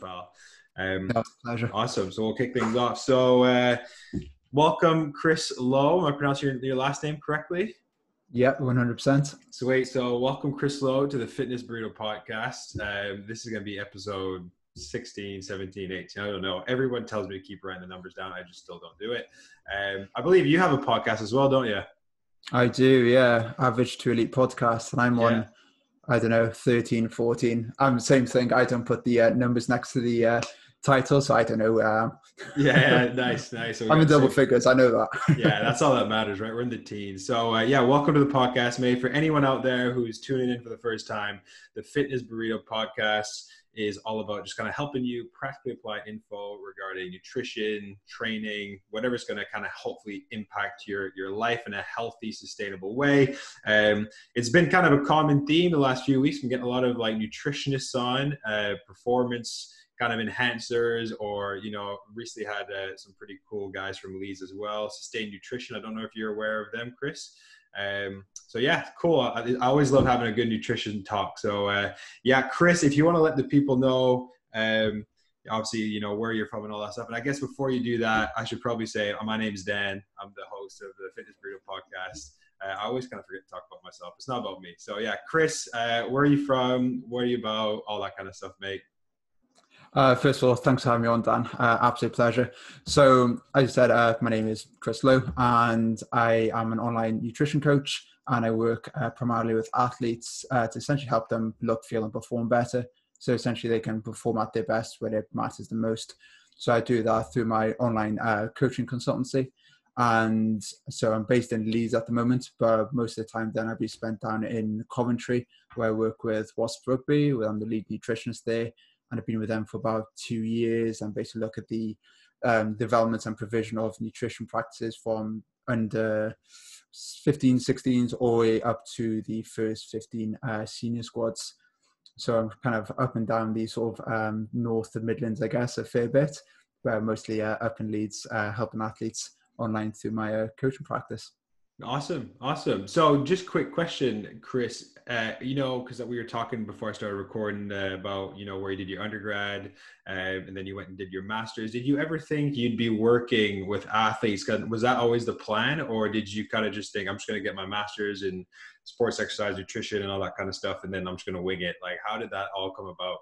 pal. No, pleasure. Awesome. So we'll kick things off. So welcome, Chris Lowe. Am I pronouncing your last name correctly? Yeah, 100%. Sweet. So welcome, Chris Lowe, to the Fitness Burrito Podcast. This is going to be episode 16, 17, 18. I don't know. Everyone tells me to keep writing the numbers down. I just still don't do it. I believe you have a podcast as well, don't you? I do, yeah. Average to Elite podcast. And I'm on, I don't know, 13, 14. I'm the same thing. I don't put the numbers next to the title, so I don't know. Nice. So I'm in double figures. I know that. Yeah, that's all that matters, right? We're in the teens. So welcome to the podcast, mate. For anyone out there who's tuning in for the first time, the Fitness Burrito Podcast is all about just kind of helping you practically apply info regarding nutrition, training, whatever's going to kind of hopefully impact your life in a healthy, sustainable way. It's been kind of a common theme the last few weeks. I'm getting a lot of like nutritionists on, performance kind of enhancers, or, recently had some pretty cool guys from Leeds as well. Sustained Nutrition. I don't know if you're aware of them, Chris. So yeah, cool. I always love having a good nutrition talk. So Chris, if you want to let the people know, obviously, where you're from and all that stuff. And I guess before you do that, I should probably say, my name's Dan. I'm the host of the Fitness Burrito Podcast. I always kind of forget to talk about myself. It's not about me. So yeah, Chris, where are you from? What are you about? All that kind of stuff, mate. First of all, thanks for having me on, Dan. Absolute pleasure. So, as you said, my name is Chris Lowe, and I am an online nutrition coach, and I work primarily with athletes to essentially help them look, feel, and perform better. So, essentially, they can perform at their best where it matters the most. So, I do that through my online coaching consultancy. And so, I'm based in Leeds at the moment, but most of the time, then I'll be spent down in Coventry, where I work with Rugby, where I'm the lead nutritionist there. And I've been with them for about 2 years, and basically look at the development and provision of nutrition practices from under 15, 16s all the way up to the first 15 senior squads. So I'm kind of up and down the sort of north of Midlands, I guess, a fair bit, but mostly up in Leeds, helping athletes online through my coaching practice. Awesome. So just quick question, Chris, because we were talking before I started recording about, where you did your undergrad and then you went and did your master's. Did you ever think you'd be working with athletes? Was that always the plan, or did you kind of just think, I'm just going to get my master's in sports, exercise, nutrition and all that kind of stuff, and then I'm just going to wing it? Like, how did that all come about?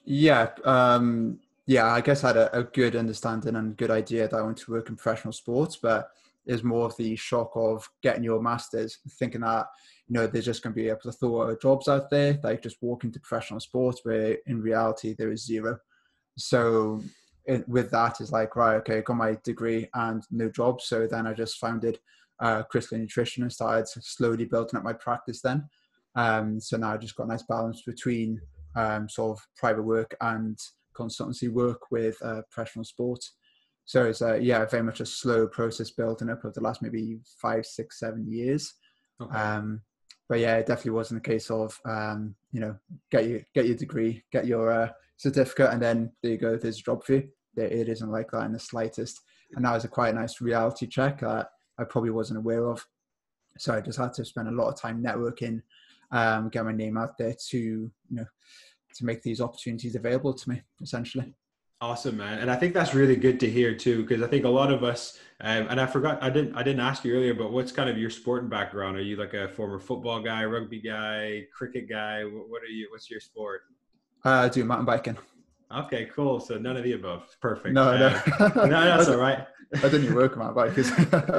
Yeah, I guess I had a good understanding and good idea that I wanted to work in professional sports, but is more of the shock of getting your master's, thinking that, there's just going to be a plethora of jobs out there, like just walk into professional sports, where in reality there is zero. So with that, it's like, right, okay, got my degree and no job. So then I just founded Crystal Nutrition and started slowly building up my practice then. So now I just got a nice balance between sort of private work and consultancy work with professional sports. So it's very much a slow process building up over the last maybe 5, 6, 7 years. Okay. But yeah, it definitely wasn't a case of get your degree, get your certificate, and then there you go, there's a job for you. It isn't like that in the slightest. And that was a quite nice reality check that I probably wasn't aware of. So I just had to spend a lot of time networking, get my name out there to make these opportunities available to me, essentially. Awesome, man. And I think that's really good to hear too, because I think a lot of us, and I forgot, I didn't ask you earlier, but what's kind of your sporting background? Are you like a former football guy, rugby guy, cricket guy? What are you? What's your sport? I do mountain biking. Okay, cool. So none of the above. Perfect. No. No, that's all right. I didn't work on my bike.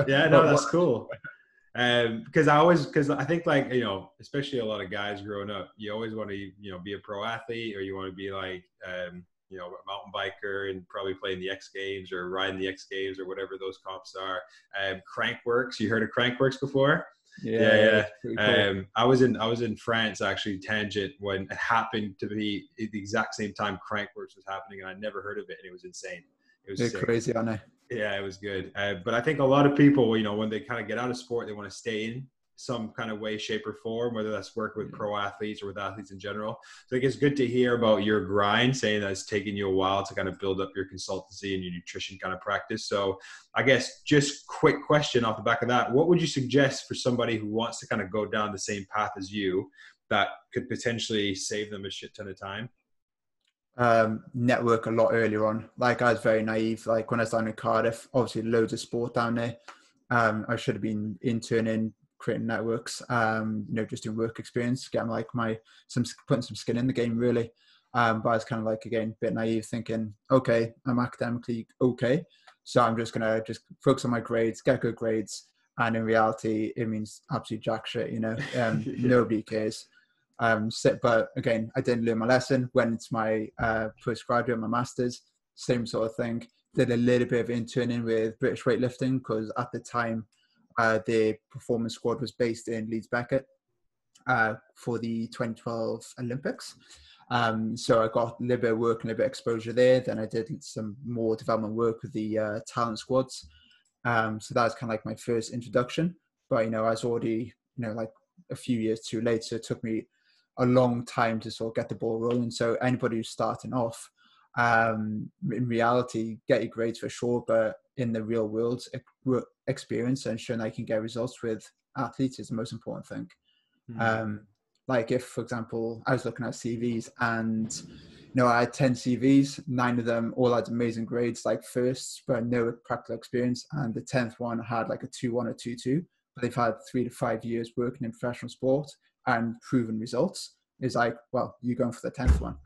Yeah, no, that's cool. Because I think, like, especially a lot of guys growing up, you always want to, be a pro athlete, or you want to be like, a mountain biker and probably playing the X Games or riding the X Games or whatever those comps are. Crankworks. You heard of Crankworks before? Yeah. Cool. I was in France, actually, tangent, when it happened to be at the exact same time Crankworks was happening, and I never heard of it, and it was insane. It was crazy, I know. Yeah, it was good. But I think a lot of people, when they kind of get out of sport, they want to stay in some kind of way, shape, or form, whether that's work with pro athletes or with athletes in general. So I think it's good to hear about your grind, saying that it's taken you a while to kind of build up your consultancy and your nutrition kind of practice. So I guess just quick question off the back of that, what would you suggest for somebody who wants to kind of go down the same path as you that could potentially save them a shit ton of time? network a lot earlier on. Like I was very naive. Like when I was down in Cardiff, obviously loads of sport down there. I should have been interning, creating networks, just doing work experience, getting like putting some skin in the game really. But I was kind of like, again, a bit naive thinking, okay, I'm academically okay. So I'm just going to just focus on my grades, get good grades. And in reality, it means absolute jack shit, Yeah. Nobody cares. But again, I didn't learn my lesson. Went into my postgraduate, my master's, same sort of thing. Did a little bit of interning with British weightlifting because at the time, the performance squad was based in Leeds Beckett for the 2012 Olympics. So I got a little bit of work and a little bit of exposure there. Then I did some more development work with the talent squads. So that was kind of like my first introduction. But, I was already, like a few years too late. So it took me a long time to sort of get the ball rolling. So anybody who's starting off, in reality, get your grades for sure. But in the real world, experience and ensuring I can get results with athletes is the most important thing. Like if, for example, I was looking at CVs and, I had 10 CVs, 9 of them all had amazing grades, like first, but no practical experience. And the 10th one had like a 2-1 or 2-2, but they've had 3 to 5 years working in professional sport and proven results. Is like, well, you're going for the 10th one.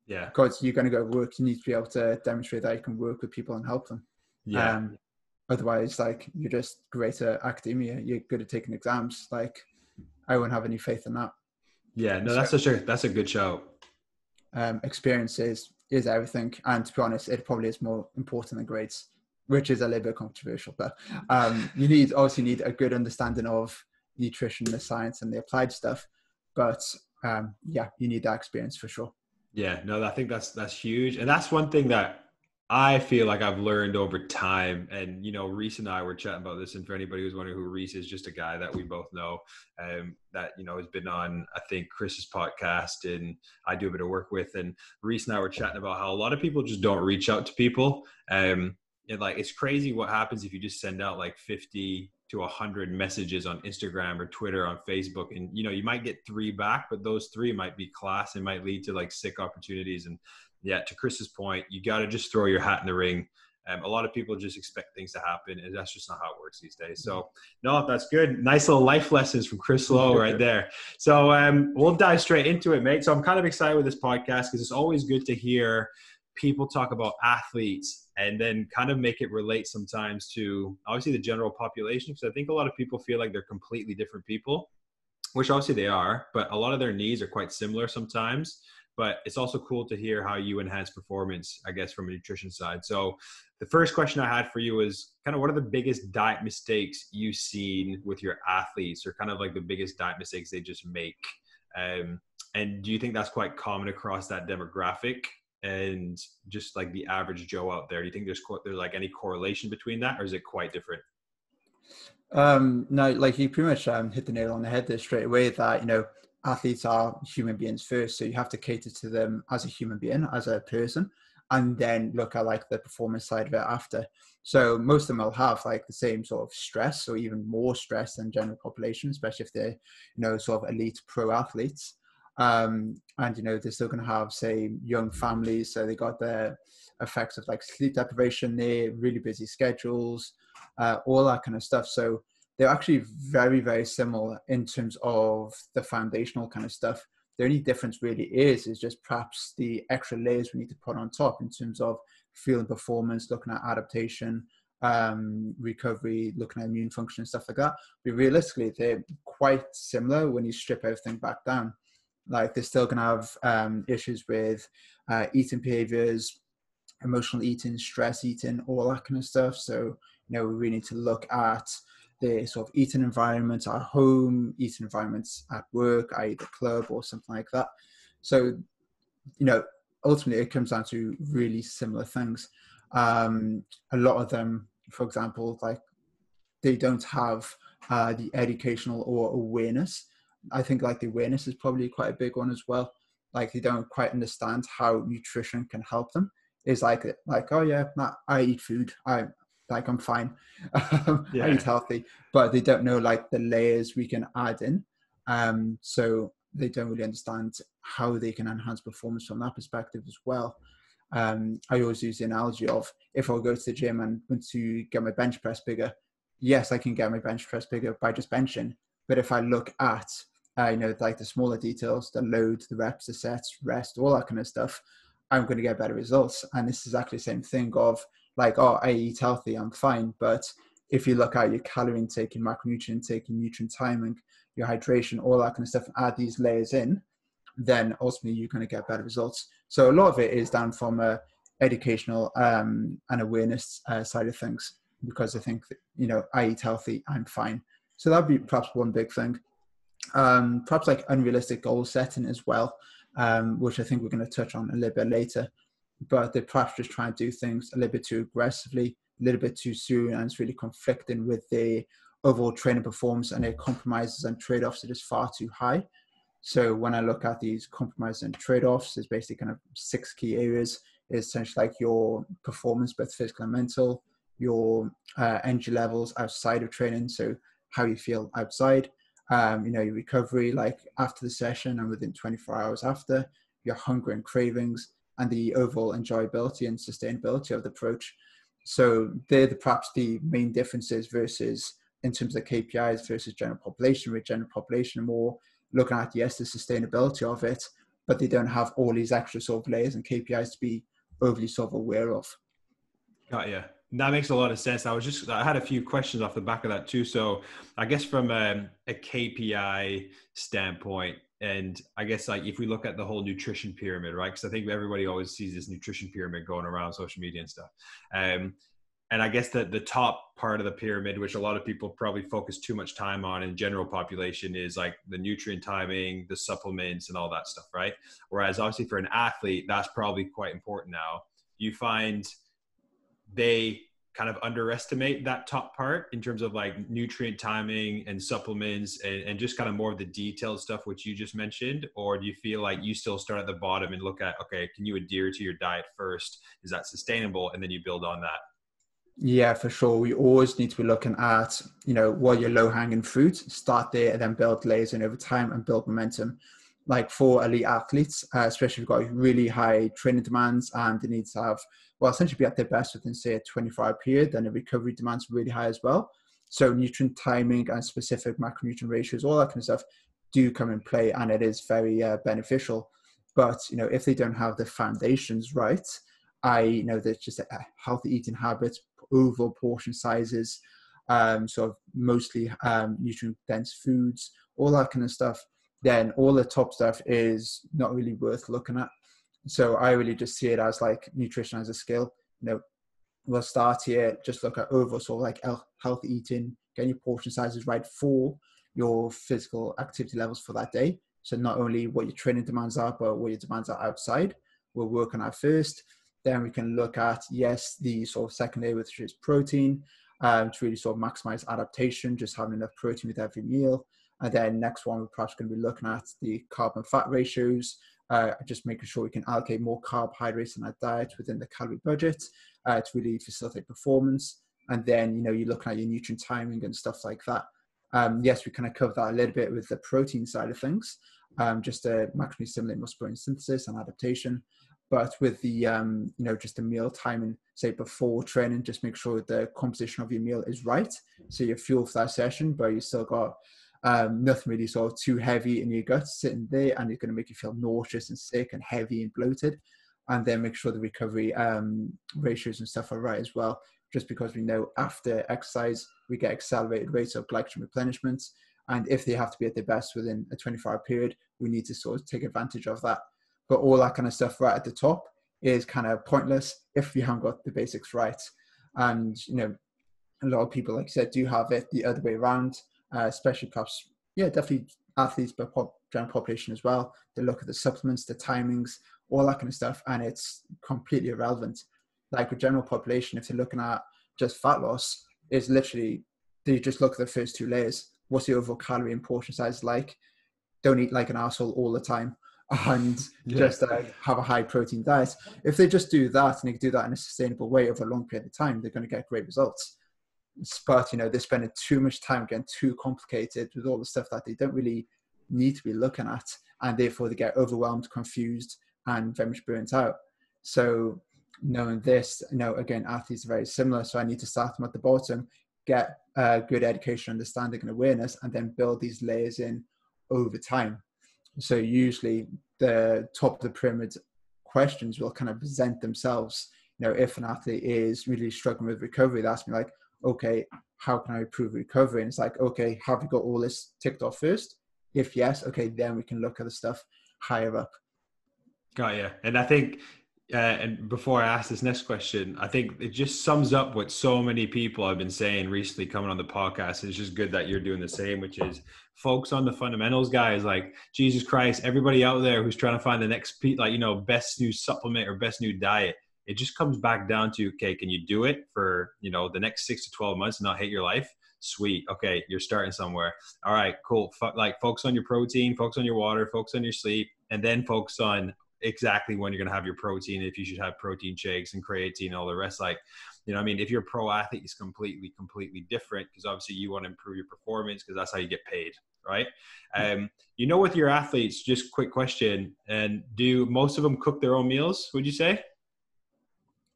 Yeah. Because you're going to go work, you need to be able to demonstrate that you can work with people and help them. Yeah. Otherwise, like, you're just great at academia, you're good at taking exams. Like, I wouldn't have any faith in that. Yeah, no, that's a good shout. Experience is everything, and to be honest, it probably is more important than grades, which is a little bit controversial. But you need a good understanding of nutrition, the science, and the applied stuff. But you need that experience for sure. Yeah, no, I think that's huge, and that's one thing that I feel like I've learned over time. And, Reese and I were chatting about this. And for anybody who's wondering who Reese is, just a guy that we both know that, has been on, I think, Chris's podcast and I do a bit of work with. And Reese and I were chatting about how a lot of people just don't reach out to people. And like, it's crazy what happens if you just send out like 50 to 100 messages on Instagram or Twitter, on Facebook. And, you might get 3 back, but those 3 might be class and might lead to like sick opportunities. And yeah, to Chris's point, you got to just throw your hat in the ring. A lot of people just expect things to happen, and that's just not how it works these days. So, no, that's good. Nice little life lessons from Chris Lowe right there. So we'll dive straight into it, mate. So I'm kind of excited with this podcast because it's always good to hear people talk about athletes and then kind of make it relate sometimes to obviously the general population. Because I think a lot of people feel like they're completely different people, which obviously they are, but a lot of their needs are quite similar sometimes. But it's also cool to hear how you enhance performance, I guess, from a nutrition side. So the first question I had for you was kind of what are the biggest diet mistakes you've seen with your athletes, or kind of like the biggest diet mistakes they just make? And do you think that's quite common across that demographic and just like the average Joe out there? Do you think there's like any correlation between that, or is it quite different? No, like you pretty much hit the nail on the head there straight away that, athletes are human beings first. So you have to cater to them as a human being, as a person, and then look at like the performance side of it after. So most of them will have like the same sort of stress or even more stress than general population, especially if they're, sort of elite pro athletes. And, they're still going to have, say, young families. So they got the effects of like sleep deprivation there, really busy schedules, all that kind of stuff. So they're actually very, very similar in terms of the foundational kind of stuff. The only difference really is just perhaps the extra layers we need to put on top in terms of feeling performance, looking at adaptation, recovery, looking at immune function and stuff like that. But realistically, they're quite similar when you strip everything back down. Like they're still going to have issues with eating behaviors, emotional eating, stress eating, all that kind of stuff. So, we really need to look at the sort of eating environments at home, eating environments at work, i.e. the club or something like that. So, ultimately it comes down to really similar things. A lot of them, for example, like they don't have the educational or awareness. I think like the awareness is probably quite a big one as well. Like they don't quite understand how nutrition can help them. It's like, oh yeah, I eat food. I'm fine. I eat healthy, but they don't know like the layers we can add in. So they don't really understand how they can enhance performance from that perspective as well. I always use the analogy of, if I go to the gym and want to get my bench press bigger, yes, I can get my bench press bigger by just benching. But if I look at, like the smaller details, the load, the reps, the sets, rest, all that kind of stuff, I'm going to get better results. And this is exactly the same thing of like, oh, I eat healthy, I'm fine. But if you look at your calorie intake, your macronutrient intake, your nutrient timing, your hydration, all that kind of stuff, and add these layers in, then ultimately you're going to get better results. So a lot of it is down from a educational and awareness side of things, because I think that, I eat healthy, I'm fine. So that'd be perhaps one big thing. Perhaps like unrealistic goal setting as well, which I think we're going to touch on a little bit later. But they're perhaps just trying to do things a little bit too aggressively, a little bit too soon, and it's really conflicting with the overall training performance, and their compromises and trade-offs are just far too high. So when I look at these compromises and trade-offs, there's basically kind of 6 key areas. It's essentially like your performance, both physical and mental, your energy levels outside of training, so how you feel outside, your recovery, like after the session and within 24 hours after, your hunger and cravings, and the overall enjoyability and sustainability of the approach. So they're perhaps the main differences versus in terms of KPIs versus general population, with general population more looking at, yes, the sustainability of it, but they don't have all these extra sort of layers and KPIs to be overly sort of aware of. Got you. That makes a lot of sense. I had a few questions off the back of that too. So I guess from a KPI standpoint, and I guess like if we look at the whole nutrition pyramid, right? Because I think everybody always sees this nutrition pyramid going around social media and stuff. And I guess that the top part of the pyramid, which a lot of people probably focus too much time on in general population, is like the nutrient timing, the supplements and all that stuff, right? Whereas obviously for an athlete, that's probably quite important now. You find they kind of underestimate that top part in terms of like nutrient timing and supplements and just kind of more of the detailed stuff, which you just mentioned? Or do you feel like you still start at the bottom and look at, okay, can you adhere to your diet first? Is that sustainable? And then you build on that. Yeah, for sure. We always need to be looking at, what your low-hanging fruits, start there and then build layers in over time and build momentum. Like for elite athletes, especially if you've got really high training demands and they need to have, essentially be at their best within, say, a 24-hour period, then the recovery demands really high as well. So nutrient timing and specific macronutrient ratios, all that kind of stuff do come in play, and it is very beneficial. But, if they don't have the foundations right, there's just a healthy eating habits, overall portion sizes, sort of mostly nutrient-dense foods, all that kind of stuff, then all the top stuff is not really worth looking at. So I really just see it as like nutrition as a skill. We'll start here, just look at overall sort of like healthy eating, getting your portion sizes right for your physical activity levels for that day. So not only what your training demands are, but what your demands are outside. We'll work on that first. Then we can look at, yes, the sort of second area, which is protein, to really sort of maximize adaptation, just having enough protein with every meal. And then next one, we're perhaps going to be looking at the carb and fat ratios, just making sure we can allocate more carbohydrates in our diet within the calorie budget to really facilitate performance. And then, you're looking at your nutrient timing and stuff like that. Yes, we kind of covered that a little bit with the protein side of things, just to maximally stimulate muscle protein synthesis and adaptation. But with the, just the meal timing, say before training, just make sure the composition of your meal is right. So you're fuel for that session, but you still got nothing really sort of too heavy in your gut sitting there, and it's going to make you feel nauseous and sick and heavy and bloated. And then make sure the recovery ratios and stuff are right as well, just because we know after exercise, we get accelerated rates of glycogen replenishment. And if they have to be at their best within a 24-hour period, we need to sort of take advantage of that. But all that kind of stuff right at the top is kind of pointless if you haven't got the basics right. And, a lot of people, like I said, do have it the other way around, especially perhaps, definitely athletes, but general population as well. They look at the supplements, the timings, all that kind of stuff, and it's completely irrelevant. Like with general population, if they're looking at just fat loss, it's literally, they just look at the first 2 layers. What's the overall calorie and portion size like? Don't eat like an asshole all the time. And just have a high protein diet. If they just do that, and they can do that in a sustainable way over a long period of time, they're going to get great results. But they're spending too much time getting too complicated with all the stuff that they don't really need to be looking at, and therefore they get overwhelmed, confused, and very much burnt out. So knowing this, again, athletes are very similar. So I need to start them at the bottom, get good education, understanding, and awareness, and then build these layers in over time. So usually the top of the pyramid questions will kind of present themselves. If an athlete is really struggling with recovery, they ask me like, okay, how can I improve recovery? And it's like, okay, have you got all this ticked off first? If yes, okay, then we can look at the stuff higher up. Got you. And I think, and before I ask this next question, I think it just sums up what so many people have been saying recently coming on the podcast. It's just good that you're doing the same, which is focus on the fundamentals, guys. Like, Jesus Christ, everybody out there who's trying to find the next, best new supplement or best new diet, it just comes back down to, okay, can you do it for, the next 6 to 12 months and not hate your life? Sweet. Okay, you're starting somewhere. All right, cool. Focus on your protein, focus on your water, focus on your sleep, and then focus on exactly when you're going to have your protein, if you should have protein shakes and creatine and all the rest. If you're a pro athlete, it's completely different, because obviously you want to improve your performance, because that's how you get paid, right? With your athletes, just quick question, and do most of them cook their own meals, would you say?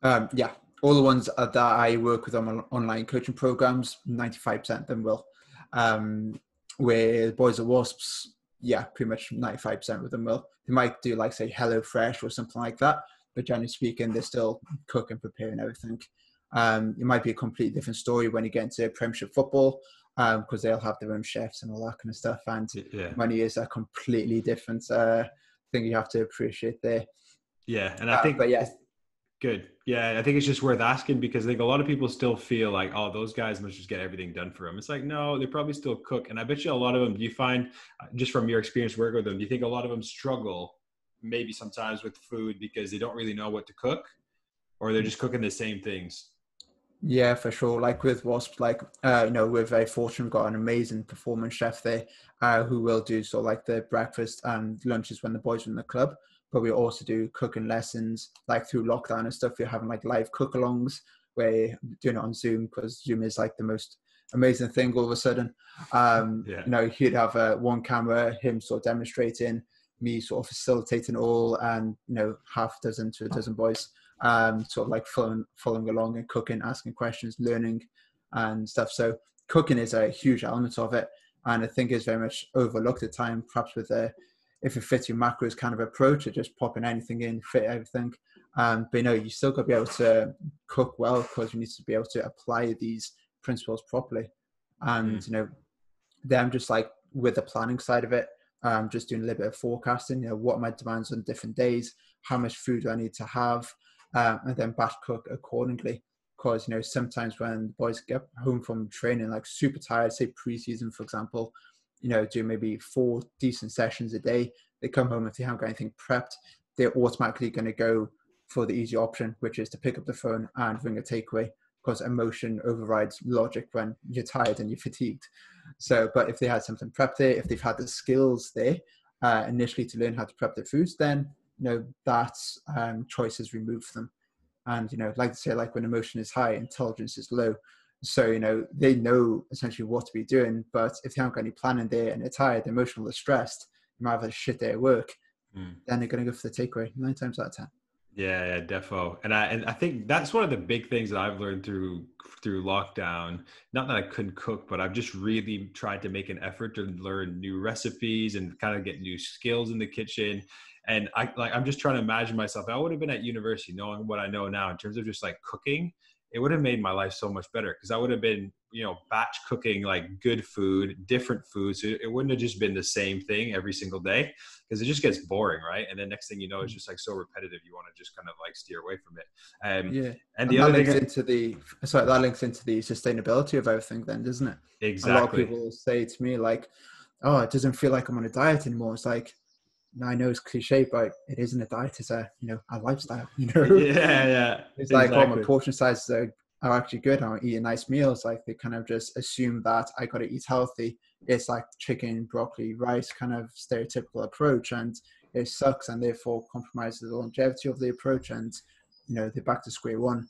Yeah, all the ones that I work with on online coaching programs, 95% of them will. With Boys and Wasps, yeah, pretty much 95% of them will. They might do like, say, Hello Fresh or something like that, but generally speaking, they're still cooking, preparing everything. It might be a completely different story when you get into Premiership football, because they'll have their own chefs and all that kind of stuff, and money is a completely different thing you have to appreciate there. Yeah, and I think, but yeah. Good. Yeah, I think it's just worth asking, because I think a lot of people still feel like, oh, those guys must just get everything done for them. It's like, no, they probably still cook. And I bet you a lot of them, do you find, just from your experience working with them, do you think a lot of them struggle maybe sometimes with food because they don't really know what to cook, or they're just cooking the same things? Yeah, for sure. Like with Wasps, we're very fortunate. We've got an amazing performance chef there who will do sort of like the breakfast and lunches when the boys are in the club. But we also do cooking lessons, like through lockdown and stuff. We're having like live cook-alongs where we're doing it on Zoom, because Zoom is like the most amazing thing all of a sudden. He'd have one camera, him sort of demonstrating, me sort of facilitating all, and, half a dozen to a dozen boys sort of like following along and cooking, asking questions, learning and stuff. So cooking is a huge element of it. And I think it's very much overlooked at times, perhaps with if it fits your macros kind of approach, of just popping anything in, fit everything. But you still got to be able to cook well, because you need to be able to apply these principles properly. And, then just like with the planning side of it, just doing a little bit of forecasting, what are my demands on different days, how much food do I need to have, and then batch cook accordingly. Because, sometimes when the boys get home from training, like super tired, say pre-season, for example, do maybe 4 decent sessions a day. They come home, if they haven't got anything prepped, they're automatically going to go for the easy option, which is to pick up the phone and ring a takeaway, because emotion overrides logic when you're tired and you're fatigued. So, but if they had something prepped there, if they've had the skills there initially to learn how to prep their foods, then, that choice is removed from them. And, like to say, like when emotion is high, intelligence is low. So, they know essentially what to be doing, but if they haven't got any planning there and they're tired, emotional, or stressed, you might have a shit day at work, then they're going to go for the takeaway 9 times out of 10. Yeah, defo. And I think that's one of the big things that I've learned through lockdown. Not that I couldn't cook, but I've just really tried to make an effort to learn new recipes and kind of get new skills in the kitchen. And I'm just trying to imagine myself. I would have been at university knowing what I know now in terms of just like cooking. It would have made my life so much better, because I would have been, batch cooking like good food, different foods. It wouldn't have just been the same thing every single day, because it just gets boring, right? And then next thing you know, it's just like so repetitive. You want to just kind of like steer away from it. And the other thing that links into the sustainability of everything, then, doesn't it? Exactly. A lot of people say to me like, "Oh, it doesn't feel like I'm on a diet anymore." It's like, I know it's cliche, but it isn't a diet. It's a lifestyle. Yeah. It's exactly. Like, oh, my portion sizes are actually good. I'm eating nice meals. Like, they kind of just assume that I got to eat healthy. It's like chicken, broccoli, rice, kind of stereotypical approach, and it sucks, and therefore compromises the longevity of the approach, and they're back to square one.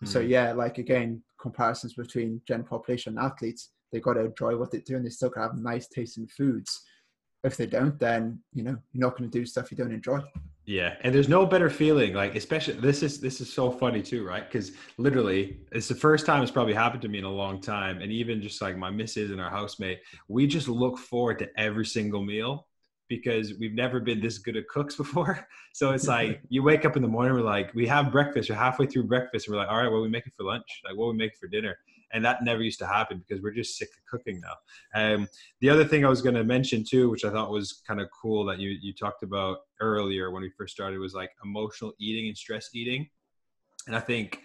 So yeah, like again, comparisons between general population and athletes, they got to enjoy what they do, and they still got to have nice tasting foods. If they don't, then, you're not going to do stuff you don't enjoy. Yeah, and there's no better feeling, like, especially this is so funny too, right? Because literally, it's the first time it's probably happened to me in a long time, and even just like my missus and our housemate, we just look forward to every single meal because we've never been this good at cooks before. So it's like you wake up in the morning, we're like, we have breakfast, we're halfway through breakfast, and we're like, all right, what are we making for lunch? Like, what are we making for dinner? And that never used to happen because we're just sick of cooking now. The other thing I was going to mention too, which I thought was kind of cool that you talked about earlier when we first started, was like emotional eating and stress eating. And I think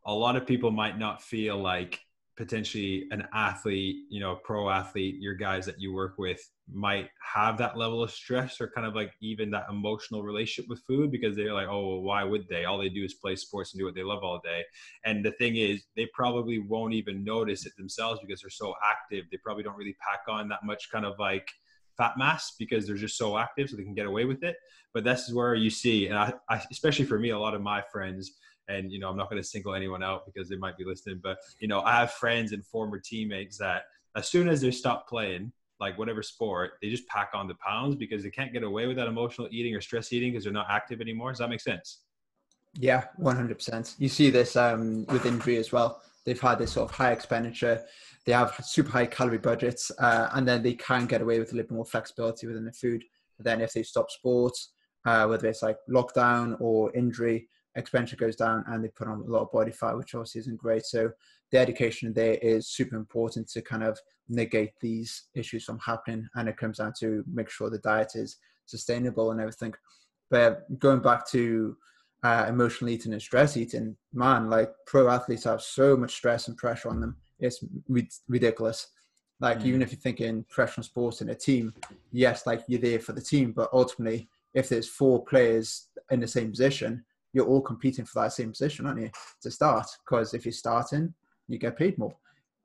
a lot of people might not feel like potentially an athlete, pro athlete, your guys that you work with might have that level of stress or kind of like even that emotional relationship with food, because they're like, oh, well, why would they? All they do is play sports and do what they love all day. And the thing is, they probably won't even notice it themselves because they're so active. They probably don't really pack on that much kind of like fat mass because they're just so active, so they can get away with it. But this is where you see, and I especially for me, a lot of my friends, and I'm not going to single anyone out because they might be listening, but I have friends and former teammates that as soon as they stop playing like whatever sport, they just pack on the pounds because they can't get away with that emotional eating or stress eating because they're not active anymore. Does that make sense? Yeah, 100%. You see this with injury as well. They've had this sort of high expenditure. They have super high calorie budgets, and then they can get away with a little bit more flexibility within the food. But then if they stop sports, whether it's like lockdown or injury, expenditure goes down and they put on a lot of body fat, which obviously isn't great. So the education there is super important to kind of negate these issues from happening. And it comes down to make sure the diet is sustainable and everything. But going back to emotional eating and stress eating, man, like pro athletes have so much stress and pressure on them. It's ridiculous. Like even if you're thinking professional sports in a team, yes, like you're there for the team, but ultimately if there's 4 players in the same position, you're all competing for that same position, aren't you, to start? Because if you're starting, you get paid more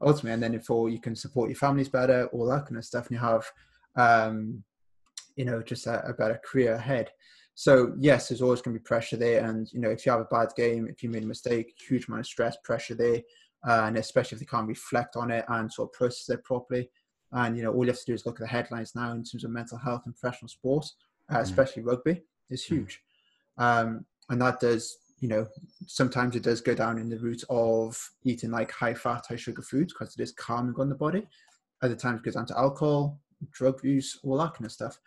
ultimately, and then if you can support your families better, all that kind of stuff, and you have just a better career ahead. So yes, there's always going to be pressure there, and if you have a bad game, if you made a mistake, huge amount of stress, pressure there, and especially if they can't reflect on it and sort of process it properly. And all you have to do is look at the headlines now in terms of mental health and professional sports, especially rugby is huge. And that does, sometimes it does go down in the route of eating like high fat, high sugar foods because it is calming on the body. Other times it goes down to alcohol, drug use, all that kind of stuff.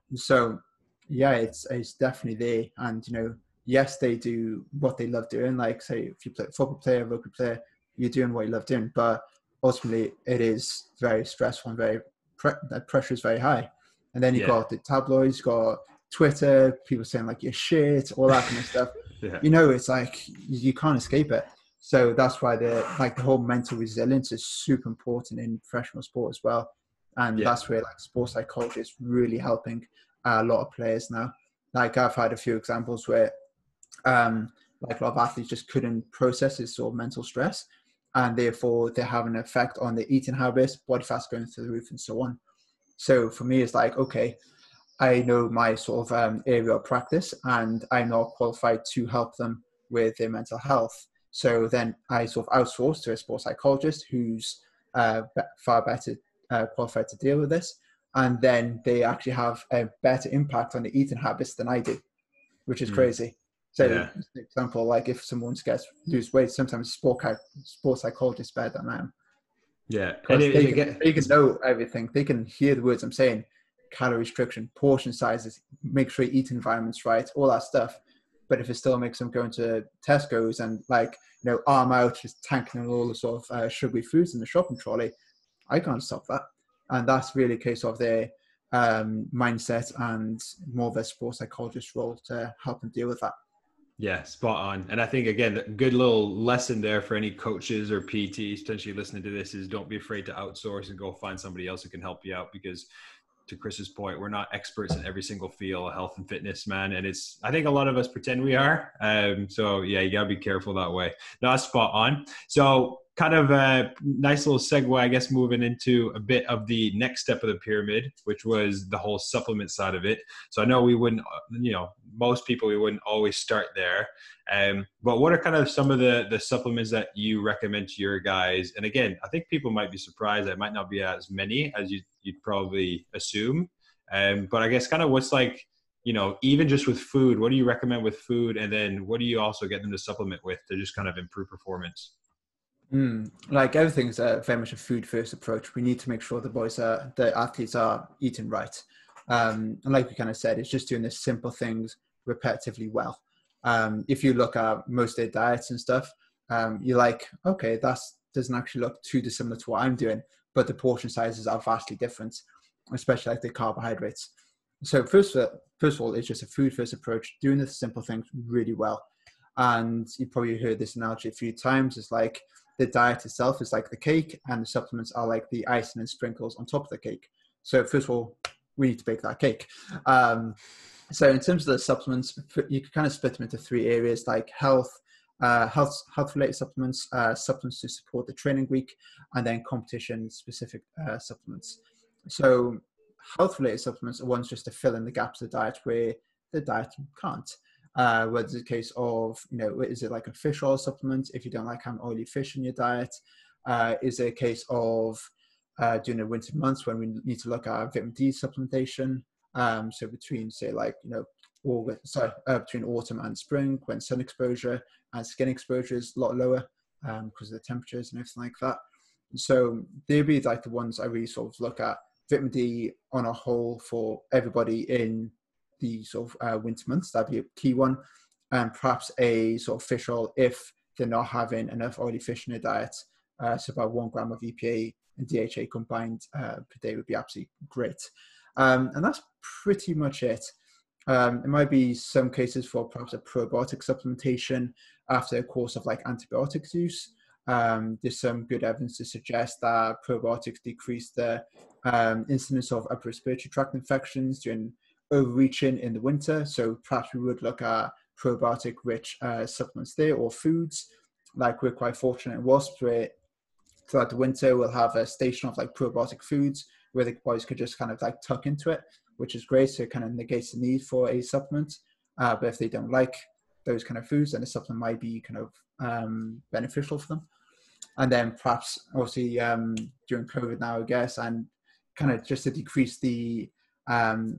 And so, yeah, it's definitely there. And, yes, they do what they love doing. Like, say, if you play football player, rugby player, you're doing what you love doing. But ultimately, it is very stressful and that pressure is very high. And then you've got the tabloids, you've got Twitter, people saying like you're shit, all that kind of stuff. It's like you can't escape it. So that's why the whole mental resilience is super important in professional sport as well. And that's where like sports psychology is really helping a lot of players now. Like I've had a few examples where like a lot of athletes just couldn't process this sort of mental stress, and therefore they have an effect on their eating habits, body fat's going through the roof and so on. So for me, it's like, okay, I know my sort of area of practice and I'm not qualified to help them with their mental health. So then I sort of outsource to a sports psychologist who's far better qualified to deal with this. And then they actually have a better impact on the eating habits than I do, which is crazy. So for example, like if someone gets lose weight, sometimes sports psychologist is better than I am. Yeah. Because they can know everything. They can hear the words I'm saying, calorie restriction, portion sizes, make sure your eating environment's right, all that stuff. But if it still makes them go into Tesco's and arm out, just tanking on all the sort of sugary foods in the shopping trolley, I can't stop that. And that's really a case of their mindset and more of a sports psychologist role to help them deal with that. Yeah, spot on. And I think, again, a good little lesson there for any coaches or PTs potentially listening to this is don't be afraid to outsource and go find somebody else who can help you out, because to Chris's point, we're not experts in every single field of health and fitness, man. And I think a lot of us pretend we are. So yeah, you gotta be careful that way. No, that's spot on. So kind of a nice little segue, I guess, moving into a bit of the next step of the pyramid, which was the whole supplement side of it. So I know we wouldn't, most people, we wouldn't always start there. But what are kind of some of the supplements that you recommend to your guys? And again, I think people might be surprised that it might not be as many as you'd probably assume. But I guess kind of what's like, even just with food, what do you recommend with food? And then what do you also get them to supplement with to just kind of improve performance? Like everything's very much a food first approach. We need to make sure the athletes are eating right. And like we kind of said, it's just doing the simple things repetitively well. If you look at most of their diets and stuff, you're like, okay, that doesn't actually look too dissimilar to what I'm doing, but the portion sizes are vastly different, especially like the carbohydrates. So first of all, it's just a food first approach, doing the simple things really well. And you probably heard this analogy a few times. It's like the diet itself is like the cake, and the supplements are like the icing and sprinkles on top of the cake. So first of all, we need to bake that cake. So in terms of the supplements, you can kind of split them into three areas, like health related supplements, supplements to support the training week, and then competition specific supplements. So health related supplements are ones just to fill in the gaps of the diet where the diet can't. Whether it's a case of, is it like a fish oil supplement if you don't like having oily fish in your diet? Is it a case of during the winter months when we need to look at vitamin D supplementation? So between, say, like, between autumn and spring, when sun exposure and skin exposure is a lot lower because of the temperatures and everything like that. So they'd be like the ones I really sort of look at. Vitamin D on a whole for everybody in the sort of winter months, that'd be a key one. And perhaps a sort of fish oil if they're not having enough oily fish in their diet. So about 1 gram of EPA and DHA combined per day would be absolutely great. And that's pretty much it. It might be some cases for perhaps a probiotic supplementation after a course of like antibiotics use. There's some good evidence to suggest that probiotics decrease the incidence of upper respiratory tract infections during overreaching in the winter. So perhaps we would look at probiotic rich supplements there, or foods. Like we're quite fortunate in Wasps where throughout the winter we'll have a station of like probiotic foods where the boys could just kind of like tuck into it, which is great. So it kind of negates the need for a supplement. But if they don't like those kind of foods, then a supplement might be kind of beneficial for them. And then perhaps obviously during COVID now, I guess, and kind of just to decrease the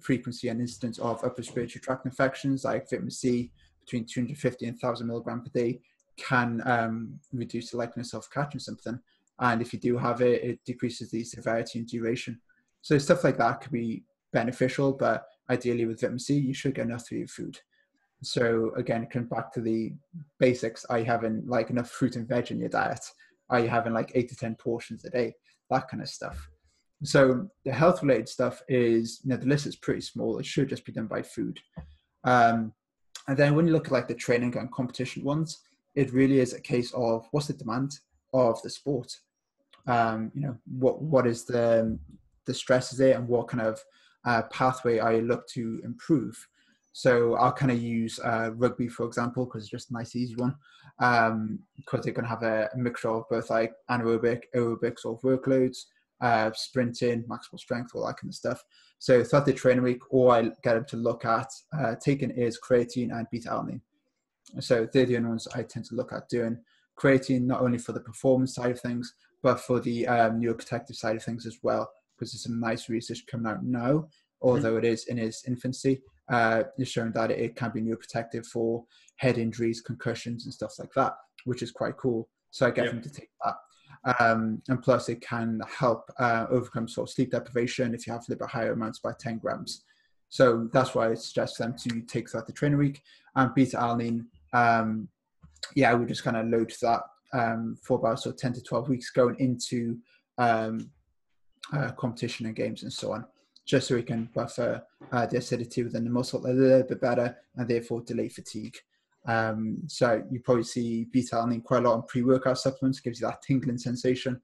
frequency and incidence of upper respiratory tract infections, like vitamin C between 250 and 1,000 milligram per day can reduce the likeliness of catching something. And if you do have it, it decreases the severity and duration. So stuff like that could be beneficial, but ideally with vitamin C, you should get enough through your food. So again, it comes back to the basics. Are you having like enough fruit and veg in your diet? Are you having like 8 to 10 portions a day? That kind of stuff. So the health related stuff is, the list is pretty small. It should just be done by food. And then when you look at like the training and competition ones, it really is a case of what's the demand of the sport? What is the stresses there, and what kind of pathway I look to improve? So I'll kind of use rugby, for example, because it's just a nice, easy one. Because they're going to have a mixture of both like anaerobic, aerobic sort of workloads, sprinting, maximal strength, all that kind of stuff. So throughout the training week, all I get them to look at taking is creatine and beta-alanine. So they're the only ones I tend to look at doing. Creatine not only for the performance side of things, but for the neuroprotective side of things as well, because there's some nice research coming out now, although it is in its infancy. It's showing that it can be neuroprotective for head injuries, concussions, and stuff like that, which is quite cool. So I get them to take that. And plus it can help overcome sort of sleep deprivation if you have a little bit higher amounts, by 10 grams. So that's why I suggest them to take throughout the training week. And beta-alanine, I would just kind of load that for about 10 to 12 weeks going into competition and games and so on, just so we can buffer the acidity within the muscle a little bit better and therefore delay fatigue. So you probably see beta-alanine quite a lot on pre-workout supplements, gives you that tingling sensation.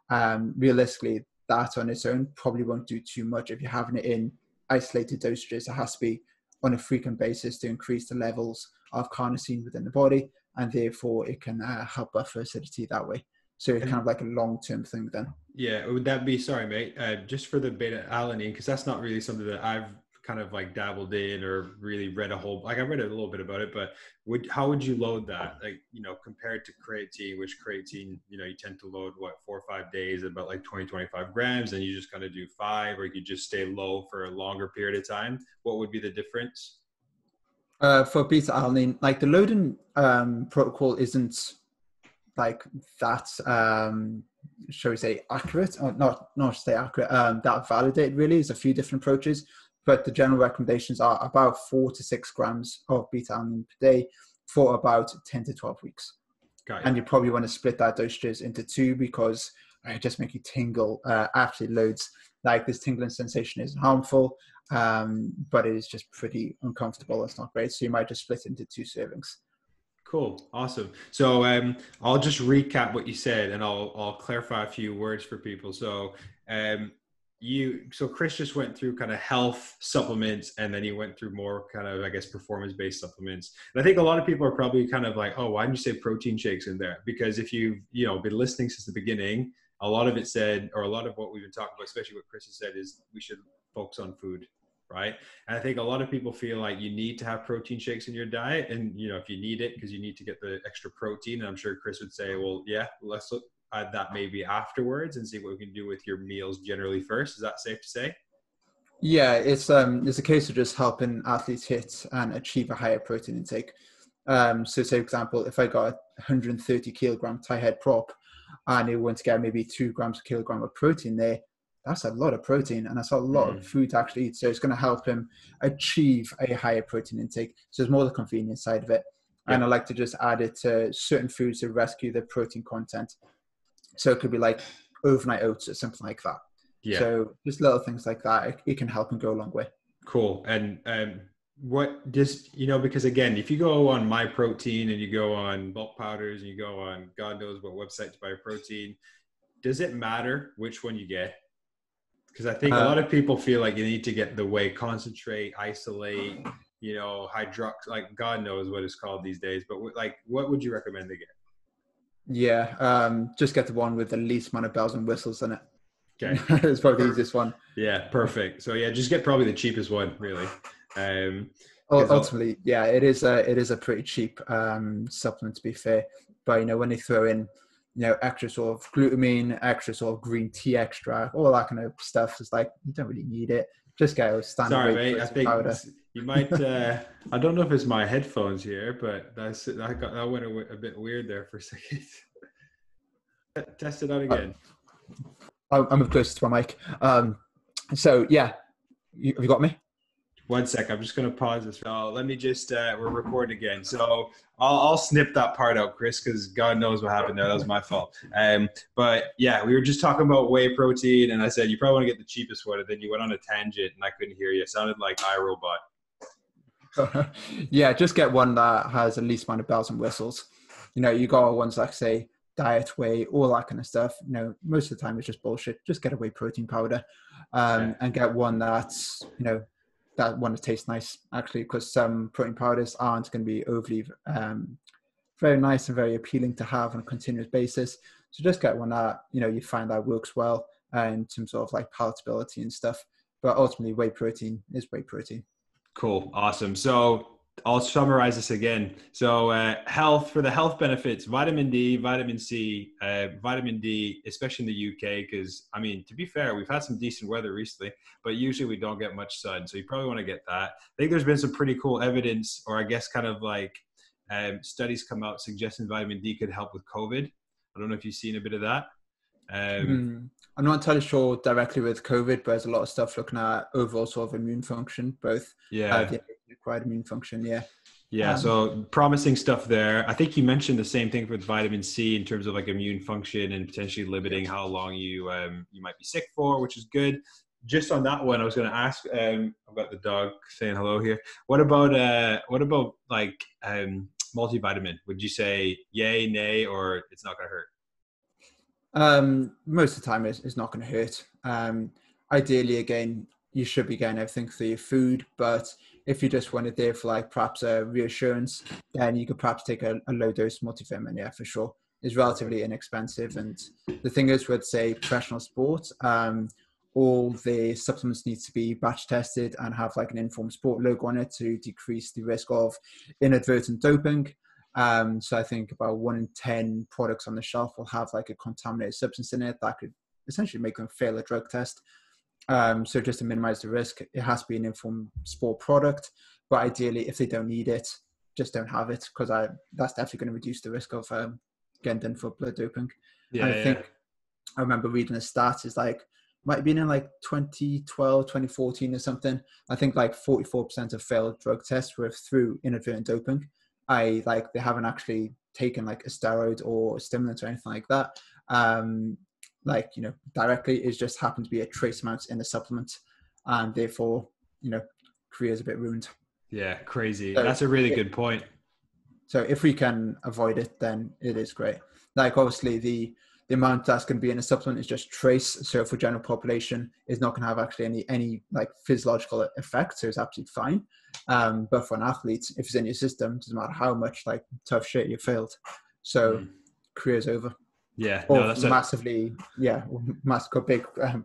Realistically, that on its own probably won't do too much if you're having it in isolated dosages. It has to be on a frequent basis to increase the levels of carnosine within the body, and therefore it can help buffer acidity that way. So it's kind of like a long-term thing then. Yeah, would that be, sorry mate, just for the beta-alanine, because that's not really something that I've kind of like dabbled in or really read I read a little bit about it, but how would you load that? Like, compared to creatine, which creatine, you tend to load 4 or 5 days, about like 20, 25 grams, and you just kind of do 5, or you just stay low for a longer period of time. What would be the difference? For beta alanine, like the loading protocol isn't like that, shall we say, accurate, or not stay accurate, that validated really. There's a few different approaches, but the general recommendations are about 4 to 6 grams of beta alanine per day for about 10 to 12 weeks. And you probably want to split that dosages into 2, because it just make you tingle after it loads. Like, this tingling sensation isn't harmful, but it is just pretty uncomfortable. It's not great. So you might just split it into 2 servings. Cool. Awesome. So I'll just recap what you said, and I'll clarify a few words for people. So Chris just went through kind of health supplements, and then he went through more kind of, I guess, performance-based supplements. And I think a lot of people are probably kind of like, oh, why didn't you say protein shakes in there? Because if you've, been listening since the beginning, a lot of it said, or a lot of what we've been talking about, especially what Chris has said, is we should focus on food, right? And I think a lot of people feel like you need to have protein shakes in your diet. And, if you need it because you need to get the extra protein, and I'm sure Chris would say, well, yeah, let's look at that maybe afterwards and see what we can do with your meals generally first. Is that safe to say? Yeah, it's a case of just helping athletes hit and achieve a higher protein intake. So say, for example, if I got a 130 kilogram tie head prop and you want to get maybe 2 grams per kilogram of protein there, that's a lot of protein, and that's a lot of food to actually eat. So it's going to help him achieve a higher protein intake. So it's more the convenience side of it. Yeah. And I like to just add it to certain foods to rescue the protein content. So it could be like overnight oats or something like that. Yeah. So just little things like that, it can help and go a long way. Cool. And what just, because again, if you go on My Protein and you go on bulk powders and you go on God knows what website to buy protein, does it matter which one you get? Because I think a lot of people feel like you need to get the whey concentrate, isolate, hydrox, like God knows what it's called these days. But what would you recommend to get? Yeah, just get the one with the least amount of bells and whistles in it. Okay. It's probably the easiest one. Yeah, perfect. So yeah, just get probably the cheapest one, really. Ultimately, yeah, it is a pretty cheap supplement, to be fair. But when they throw in extra sort of glutamine, extra sort of green tea extract, all that kind of stuff, it's like, you don't really need it. Just get a standard. Sorry, mate. I think powder. You might. I don't know if it's my headphones here, but that went a bit weird there for a second. Test it out again. I'm close to my mic. So yeah, have you got me? 1 sec. I'm just going to pause this. Let me just. We're recording again, so I'll snip that part out, Chris, because God knows what happened there. That was my fault. But yeah, we were just talking about whey protein, and I said you probably want to get the cheapest one, and then you went on a tangent, and I couldn't hear you. It sounded like iRobot. Yeah, just get one that has the least amount of bells and whistles. You got ones like, say, diet whey, all that kind of stuff. Most of the time it's just bullshit. Just get a whey protein powder, and get one that's that one that tastes nice, actually, because some protein powders aren't going to be overly very nice and very appealing to have on a continuous basis. So just get one that you find that works well in terms of like palatability and stuff. But ultimately, whey protein is whey protein. Cool. Awesome. So I'll summarize this again. So for the health benefits, vitamin D, vitamin C, vitamin D, especially in the UK, because I mean, to be fair, we've had some decent weather recently, but usually we don't get much sun. So you probably want to get that. I think there's been some pretty cool evidence, or I guess kind of like studies come out suggesting vitamin D could help with COVID. I don't know if you've seen a bit of that. I'm not entirely sure directly with COVID, but there's a lot of stuff looking at overall sort of immune function, both the acquired immune function. Yeah. So promising stuff there. I think you mentioned the same thing with vitamin C in terms of like immune function and potentially limiting how long you might be sick for, which is good. Just on that one, I was going to ask. I've got the dog saying hello here. What about like multivitamin? Would you say yay, nay, or it's not going to hurt? Most of the time it's not going to hurt. Ideally, again, you should be getting everything through your food, but if you just want it there for like perhaps a reassurance, then you could perhaps take a low dose multivitamin. Yeah, for sure. It's relatively inexpensive. And the thing is with, say, professional sports, all the supplements need to be batch tested and have like an Informed Sport logo on it to decrease the risk of inadvertent doping. So I think about 1 in 10 products on the shelf will have like a contaminated substance in it that could essentially make them fail a drug test. So just to minimize the risk, it has to be an Informed Sport product, but ideally if they don't need it, just don't have it, because that's definitely going to reduce the risk of getting done for blood doping. Yeah, and I think I remember reading the stats is like, might have been in like 2012, 2014 or something. I think like 44% of failed drug tests were through inadvertent doping. They haven't actually taken like a steroid or a stimulant or anything like that. Directly, it just happened to be a trace amount in the supplement, and therefore, career's a bit ruined. Yeah, crazy. So, that's a really good point. So if we can avoid it, then it is great. Like obviously the amount that's going to be in a supplement is just trace. So for general population, it's not going to have actually any like physiological effect. So it's absolutely fine. But for an athlete, if it's in your system, it doesn't matter how much like tough shit you failed. So career's over. Yeah, or no, that's massive big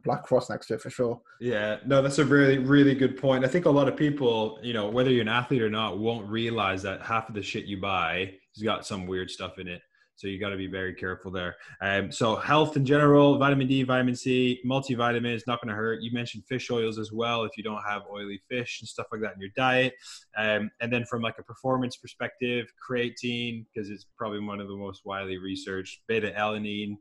black cross next to it for sure. Yeah, no, that's a really, really good point. I think a lot of people, whether you're an athlete or not, won't realize that half of the shit you buy has got some weird stuff in it. So you got to be very careful there. So health in general, vitamin D, vitamin C, multivitamins, not going to hurt. You mentioned fish oils as well if you don't have oily fish and stuff like that in your diet. And then from like a performance perspective, creatine, because it's probably one of the most widely researched, beta-alanine.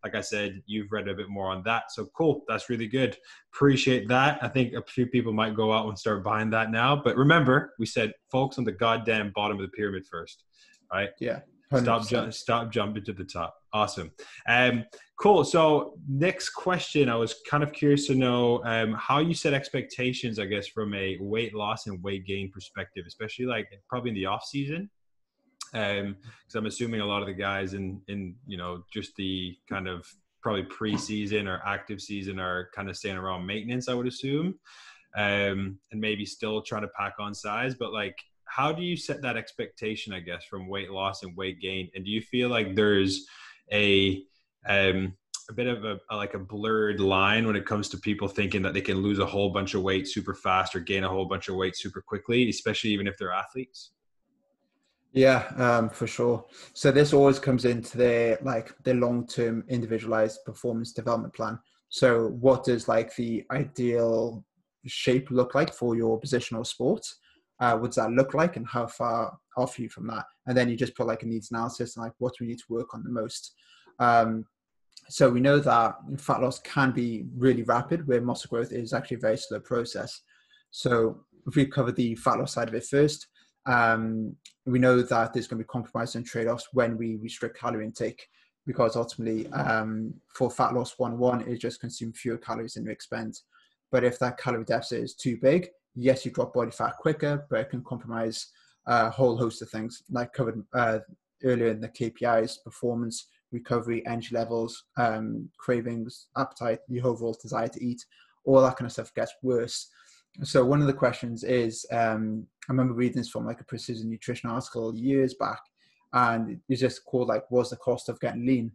Like I said, you've read a bit more on that. So cool. That's really good. Appreciate that. I think a few people might go out and start buying that now. But remember, we said focus on the goddamn bottom of the pyramid first, right? Yeah. Stop jumping to the top. Awesome. Cool. So next question, I was kind of curious to know how you set expectations, I guess, from a weight loss and weight gain perspective, especially like probably in the off season. Because I'm assuming a lot of the guys in just the kind of probably pre-season or active season are kind of staying around maintenance, I would assume, and maybe still trying to pack on size, but like, how do you set that expectation, I guess, from weight loss and weight gain? And do you feel like there's a bit of a blurred line when it comes to people thinking that they can lose a whole bunch of weight super fast or gain a whole bunch of weight super quickly, especially even if they're athletes? Yeah, for sure. So this always comes into their long-term individualized performance development plan. So what does like the ideal shape look like for your positional sport? What does that look like, and how far off are you from that? And then you just put like a needs analysis and like what do we need to work on the most. So we know that fat loss can be really rapid, where muscle growth is actually a very slow process. So if we cover the fat loss side of it first, we know that there's going to be compromise and trade-offs when we restrict calorie intake, because ultimately for fat loss 1-1 is just consume fewer calories than you expend. But if that calorie deficit is too big, yes, you drop body fat quicker, but it can compromise a whole host of things, like covered earlier in the KPIs: performance, recovery, energy levels, cravings, appetite, your overall desire to eat. All that kind of stuff gets worse. So one of the questions is, I remember reading this from like a Precision Nutrition article years back, and it's just called like, what's the cost of getting lean?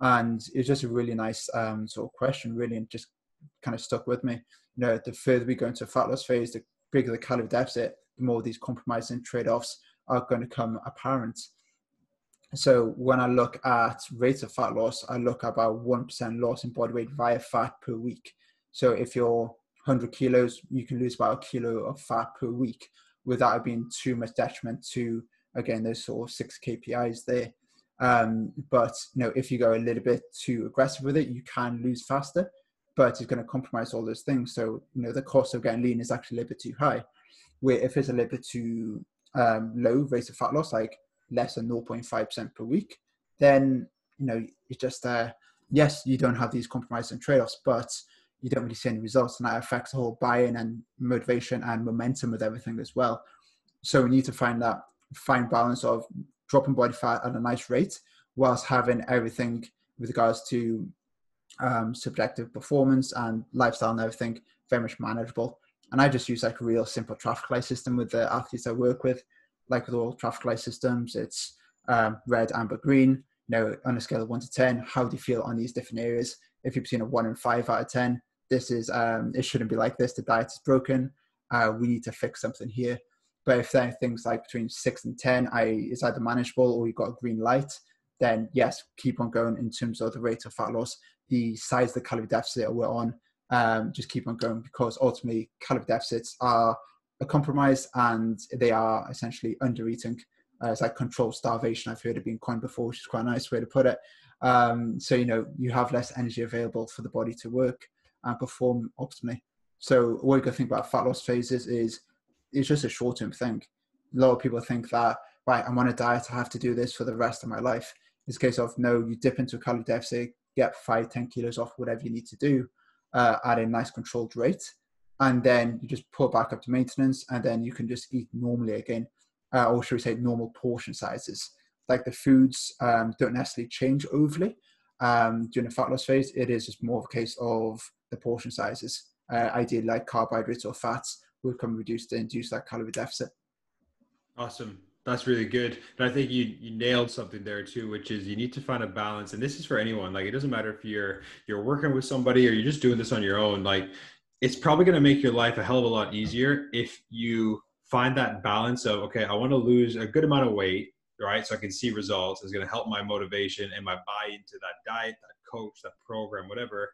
And it's just a really nice sort of question, really, and just kind of stuck with me. The further we go into a fat loss phase, the bigger the calorie deficit, the more these compromises and trade-offs are going to become apparent. So when I look at rates of fat loss, I look at about 1% loss in body weight via fat per week. So if you're 100 kilos, you can lose about 1 kilo of fat per week without it being too much detriment to, again, those sort of 6 KPIs there. But if you go a little bit too aggressive with it, you can lose faster, but it's going to compromise all those things. So, the cost of getting lean is actually a little bit too high. Where if it's a little bit too low rates of fat loss, like less than 0.5% per week, then, it's just, yes, you don't have these compromises and trade-offs, but you don't really see any results, and that affects the whole buy-in and motivation and momentum with everything as well. So we need to find that fine balance of dropping body fat at a nice rate whilst having everything with regards to subjective performance and lifestyle and everything very much manageable. And I just use like a real simple traffic light system with the athletes I work with. Like with all traffic light systems, it's red, amber, green. On a scale of 1 to 10, how do you feel on these different areas? If you're between a 1 and 5 out of 10, this is, it shouldn't be like this. The diet is broken. We need to fix something here. But if there are things like between 6 and 10, it's either manageable or you've got a green light, then yes, keep on going in terms of the rate of fat loss, the size of the calorie deficit we're on, just keep on going, because ultimately calorie deficits are a compromise and they are essentially under eating. It's like controlled starvation. I've heard it being coined before, which is quite a nice way to put it. So, you have less energy available for the body to work and perform optimally. So what you got to think about fat loss phases is it's just a short-term thing. A lot of people think that, right, I'm on a diet, I have to do this for the rest of my life. It's a case of, no, you dip into a calorie deficit, get 5-10 kilos off, whatever you need to do at a nice controlled rate. And then you just pull back up to maintenance, and then you can just eat normally again. Or should we say normal portion sizes. Like the foods don't necessarily change overly during the fat loss phase. It is just more of a case of the portion sizes. Ideally, like carbohydrates or fats will come reduced to induce that calorie deficit. Awesome. That's really good. And I think you nailed something there too, which is you need to find a balance. And this is for anyone. Like, it doesn't matter if you're working with somebody or you're just doing this on your own. Like, it's probably going to make your life a hell of a lot easier if you find that balance of, okay, I want to lose a good amount of weight, right? So I can see results. It's going to help my motivation and my buy into that diet, that coach, that program, whatever,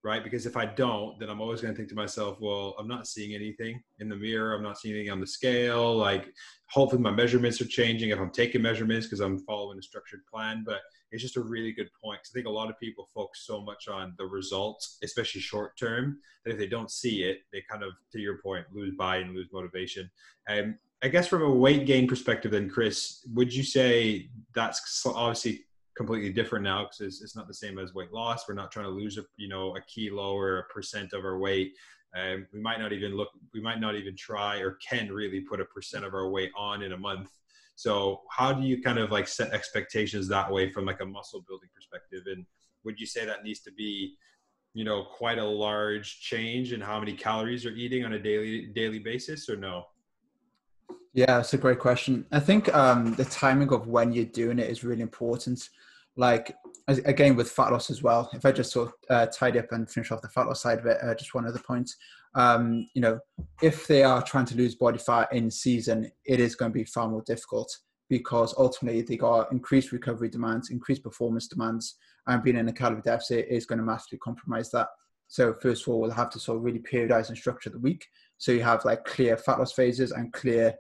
right? Because if I don't, then I'm always going to think to myself, well, I'm not seeing anything in the mirror. I'm not seeing anything on the scale. Like, hopefully my measurements are changing if I'm taking measurements because I'm following a structured plan. But it's just a really good point, because I think a lot of people focus so much on the results, especially short term, that if they don't see it, they kind of, to your point, lose buy-in, lose motivation. I guess from a weight gain perspective then, Chris, would you say that's obviously completely different now, because it's not the same as weight loss? We're not trying to lose a kilo or a percent of our weight. We might not even try or can really put a percent of our weight on in a month. So how do you kind of like set expectations that way from like a muscle building perspective? And would you say that needs to be, quite a large change in how many calories you're eating on a daily basis, or no? Yeah, it's a great question. I think the timing of when you're doing it is really important. Like, again, with fat loss as well, if I just sort of tidy up and finish off the fat loss side of it, just one other point. If they are trying to lose body fat in season, it is going to be far more difficult, because ultimately they got increased recovery demands, increased performance demands, and being in a calorie deficit is going to massively compromise that. So first of all, we'll have to sort of really periodize and structure the week. So you have like clear fat loss phases and clear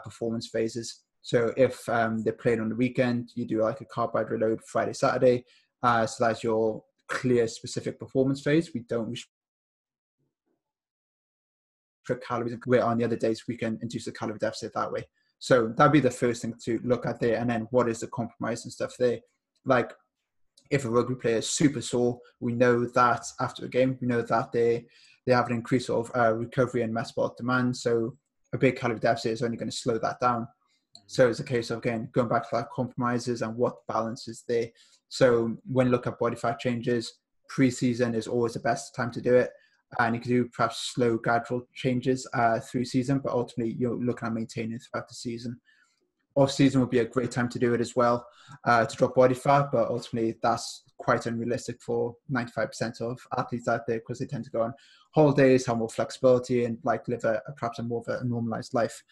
performance phases. So if they're playing on the weekend, you do like a carbohydrate load Friday, Saturday. So that's your clear specific performance phase. We don't restrict calories. Where on the other days, we can induce a calorie deficit that way. So that'd be the first thing to look at there. And then what is the compromise and stuff there? Like, if a rugby player is super sore, we know that after a game, we know that they have an increase of recovery and metabolic demand. So a big calorie deficit is only going to slow that down. So it's a case of, again, going back to that compromises and what balance is there. So when you look at body fat changes, pre-season is always the best time to do it. And you can do perhaps slow, gradual changes through season, but ultimately you're looking at maintaining throughout the season. Off-season would be a great time to do it as well, to drop body fat, but ultimately that's quite unrealistic for 95% of athletes out there, because they tend to go on holidays, have more flexibility, and like live perhaps a more of a normalized life.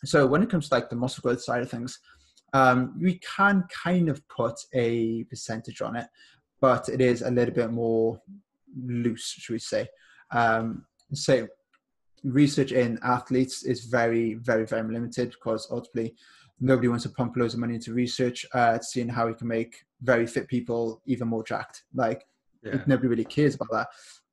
So when it comes to like the muscle growth side of things, we can kind of put a percentage on it, but it is a little bit more loose, should we say. So research in athletes is very, very, very limited, because ultimately nobody wants to pump loads of money into research, seeing how we can make very fit people even more jacked. Like, nobody really cares about that.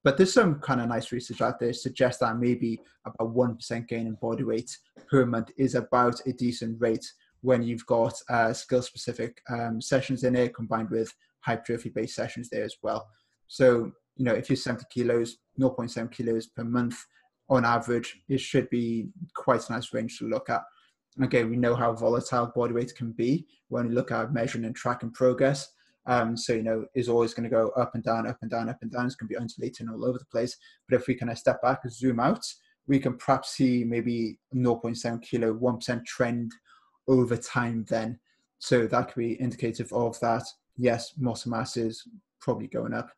But there's some kind of nice research out there suggests that maybe about 1% gain in body weight per month is about a decent rate when you've got skill-specific sessions in there combined with hypertrophy-based sessions there as well. So, if you're 70 kilos, 0.7 kilos per month on average, it should be quite a nice range to look at. Again, we know how volatile body weight can be when we look at measuring and tracking progress. So, is always going to go up and down, up and down, up and down. It's going to be undulating all over the place. But if we kind of step back and zoom out, we can perhaps see maybe 0.7 kilo, 1% trend over time then. So that could be indicative of that, yes, muscle mass is probably going up.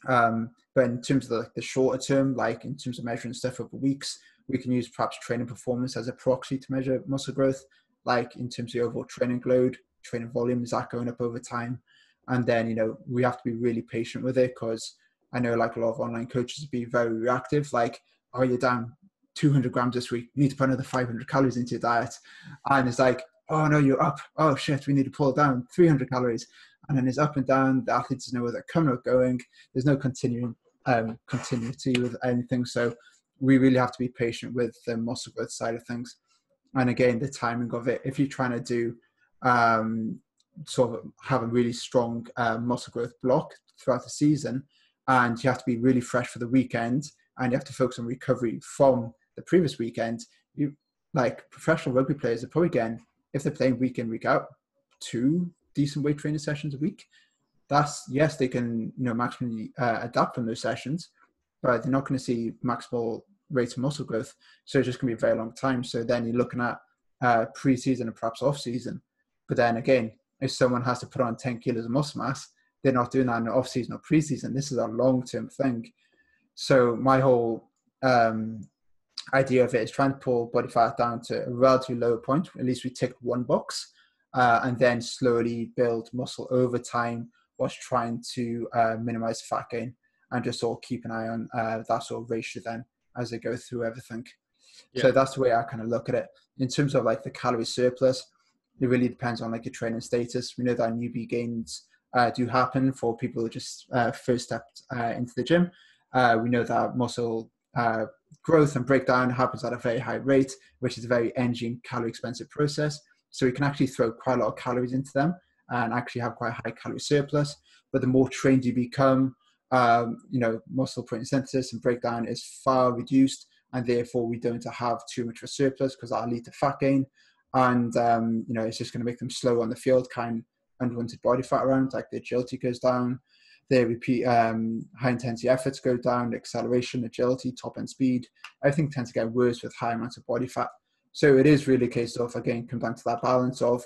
But in terms of the shorter term, like in terms of measuring stuff over weeks, we can use perhaps training performance as a proxy to measure muscle growth, like in terms of the overall training load, training volume, is that going up over time? And then, we have to be really patient with it, because I know like a lot of online coaches be very reactive, like, oh, you're down 200 grams this week, you need to put another 500 calories into your diet. And it's like, oh no, you're up. Oh shit, we need to pull down 300 calories. And then it's up and down. The athletes know where they're coming or going. There's no continuity with anything. So we really have to be patient with the muscle growth side of things. And again, the timing of it. If you're trying to do sort of have a really strong muscle growth block throughout the season, and you have to be really fresh for the weekend, and you have to focus on recovery from the previous weekend, you like professional rugby players are probably getting, if they're playing week in, week out, 2 decent weight training sessions a week. That's, yes, they can, maximally adapt from those sessions, but they're not going to see maximal rates of muscle growth. So it's just going to be a very long time. So then you're looking at pre-season and perhaps off-season. But then again, if someone has to put on 10 kilos of muscle mass, they're not doing that in the off-season or pre-season. This is a long-term thing. So my whole idea of it is trying to pull body fat down to a relatively low point. At least we tick one box, and then slowly build muscle over time, whilst trying to minimize fat gain, and just sort of keep an eye on that sort of ratio then as they go through everything. Yeah. So that's the way I kind of look at it. In terms of like the calorie surplus, it really depends on like your training status. We know that newbie gains do happen for people who just first stepped into the gym. We know that muscle growth and breakdown happens at a very high rate, which is a very energy and calorie expensive process. So we can actually throw quite a lot of calories into them and actually have quite a high calorie surplus. But the more trained you become, muscle protein synthesis and breakdown is far reduced, and therefore we don't have too much of a surplus, because that'll lead to fat gain. And, it's just going to make them slow on the field, kind of unwanted body fat around, like the agility goes down, their repeat high intensity efforts go down, acceleration, agility, top end speed, everything tends to get worse with high amounts of body fat. So it is really a case of, again, come down to that balance of,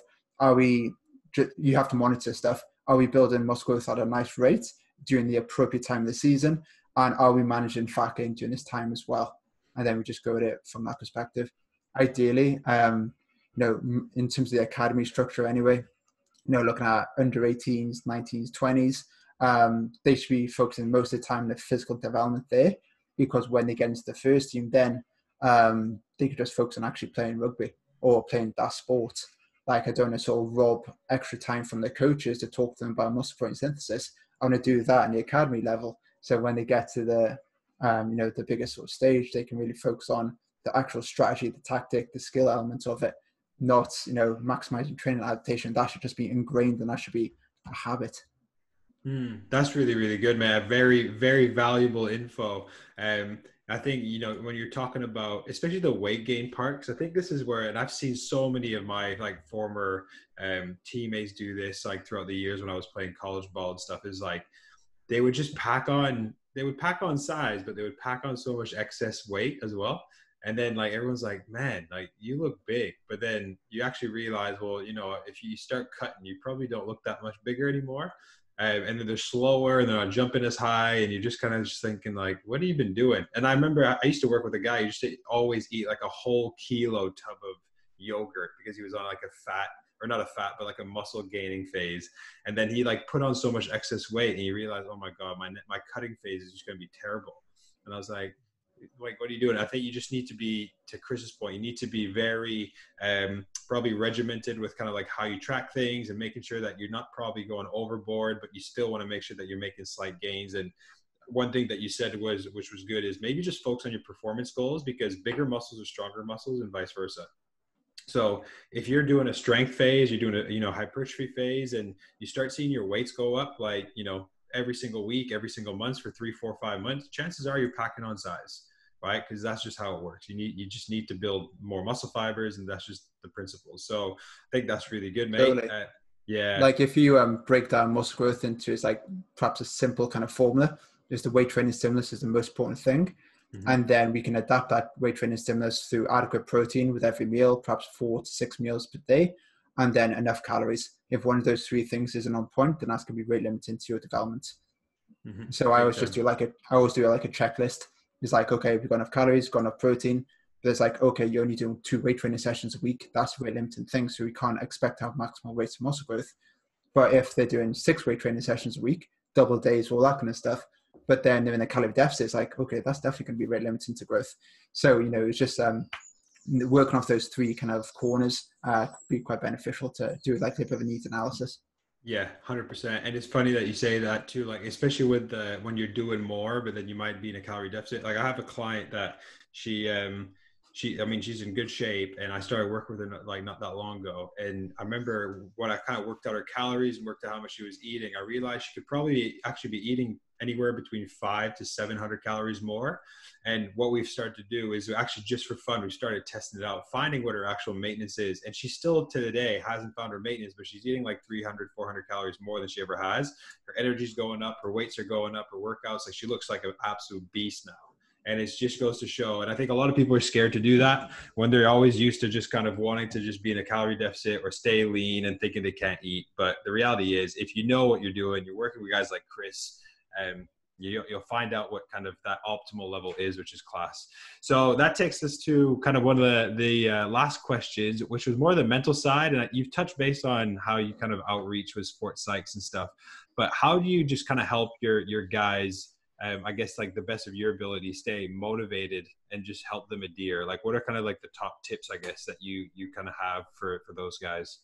you have to monitor stuff. Are we building muscle growth at a nice rate during the appropriate time of the season? And are we managing fat gain during this time as well? And then we just go at it from that perspective. Ideally, in terms of the academy structure anyway, looking at under 18s, 19s, 20s, they should be focusing most of the time on the physical development there, because when they get into the first team, then they could just focus on actually playing rugby or playing that sport. Like, I don't want to sort of rob extra time from the coaches to talk to them about muscle protein synthesis. I want to do that in the academy level. So when they get to the biggest sort of stage, they can really focus on the actual strategy, the tactic, the skill elements of it, not, maximizing training adaptation. That should just be ingrained, and that should be a habit. That's really, really good, man. Very, very valuable info. I think, when you're talking about, especially the weight gain part, because I think this is where, and I've seen so many of my like former teammates do this, like throughout the years when I was playing college ball and stuff, is like, they would just pack on size, but they would pack on so much excess weight as well. And then like, everyone's like, man, like you look big, but then you actually realize, well, if you start cutting, you probably don't look that much bigger anymore. And then they're slower and they're not jumping as high, and you're just kind of just thinking like, what have you been doing? And I remember I used to work with a guy who used to always eat like a whole kilo tub of yogurt, because he was on like but like a muscle gaining phase. And then he like put on so much excess weight, and he realized, oh my God, my cutting phase is just going to be terrible. And I was like, what are you doing? I think you just need to be, to Chris's point, you need to be very probably regimented with kind of like how you track things, and making sure that you're not probably going overboard, but you still want to make sure that you're making slight gains. And one thing that you said which was good, is maybe just focus on your performance goals, because bigger muscles are stronger muscles and vice versa. So if you're doing a strength phase, you're doing a hypertrophy phase, and you start seeing your weights go up, like, every single week, every single month for 3, 4, 5 months, chances are you're packing on size, right? Because that's just how it works. You just need to build more muscle fibers, and that's just the principle. So I think that's really good, mate. Totally. Yeah. Like if you break down muscle growth into, it's like perhaps a simple kind of formula, just the weight training stimulus is the most important thing. Mm-hmm. And then we can adapt that weight training stimulus through adequate protein with every meal, perhaps 4 to 6 meals per day, and then enough calories. If one of those 3 things isn't on point, then that's going to be rate limiting to your development. Mm-hmm. So I Big always just time. do like I always do like a checklist. It's like, okay, we've got enough calories, got enough protein. There's like, okay, you're only doing 2 weight training sessions a week. That's a rate limiting thing. So we can't expect to have maximal rates of muscle growth. But if they're doing 6 weight training sessions a week, double days, all that kind of stuff, but then they're in a calorie deficit, it's like, okay, that's definitely going to be rate limiting to growth. So, it's just working off those 3 kind of corners could be quite beneficial to do like a bit of a needs analysis. Yeah, 100%. And it's funny that you say that too, like, especially with when you're doing more, but then you might be in a calorie deficit. Like I have a client that I mean, she's in good shape, and I started working with her like not that long ago. And I remember when I kind of worked out her calories and worked out how much she was eating, I realized she could probably actually be eating anywhere between 500 to 700 calories more. And what we've started to do is actually, just for fun, we started testing it out, finding what her actual maintenance is. And she still to today hasn't found her maintenance, but she's eating like 300, 400 calories more than she ever has. Her energy's going up, her weights are going up, her workouts, like she looks like an absolute beast now. And it just goes to show. And I think a lot of people are scared to do that when they're always used to just kind of wanting to just be in a calorie deficit or stay lean and thinking they can't eat. But the reality is, if you know what you're doing, you're working with guys like Chris, you'll find out what kind of that optimal level is, which is class. So that takes us to kind of one of the last questions, which was more the mental side. And you've touched base on how you kind of outreach with sports psychs and stuff. But how do you just kind of help your guys, I guess, like the best of your ability, stay motivated and just help them adhere? Like, what are kind of like the top tips, I guess, that you kind of have for those guys?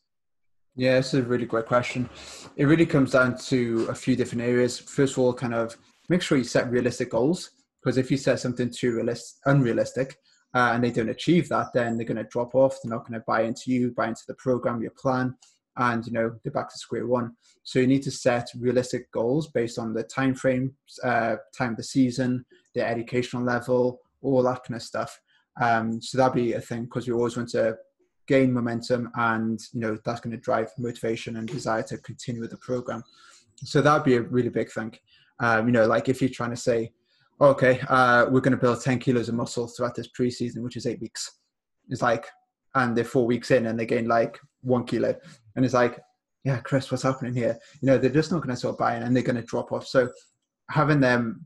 Yeah, it's a really great question. It really comes down to a few different areas. First of all, kind of make sure you set realistic goals, because if you set something too unrealistic, and they don't achieve that, then they're going to drop off. They're not going to buy into you, buy into the program, your plan, and they're back to square one. So you need to set realistic goals based on the time frame, time of the season, their educational level, all that kind of stuff. So that'd be a thing, because you always want to gain momentum, and that's going to drive motivation and desire to continue with the program. So that'd be a really big thing. Like if you're trying to say, okay, we're going to build 10 kilos of muscle throughout this preseason, which is 8 weeks. It's like, and they're 4 weeks in and they gain like 1 kilo. And it's like, yeah, Chris, what's happening here? They're just not going to sort of buy in, and they're going to drop off. So having them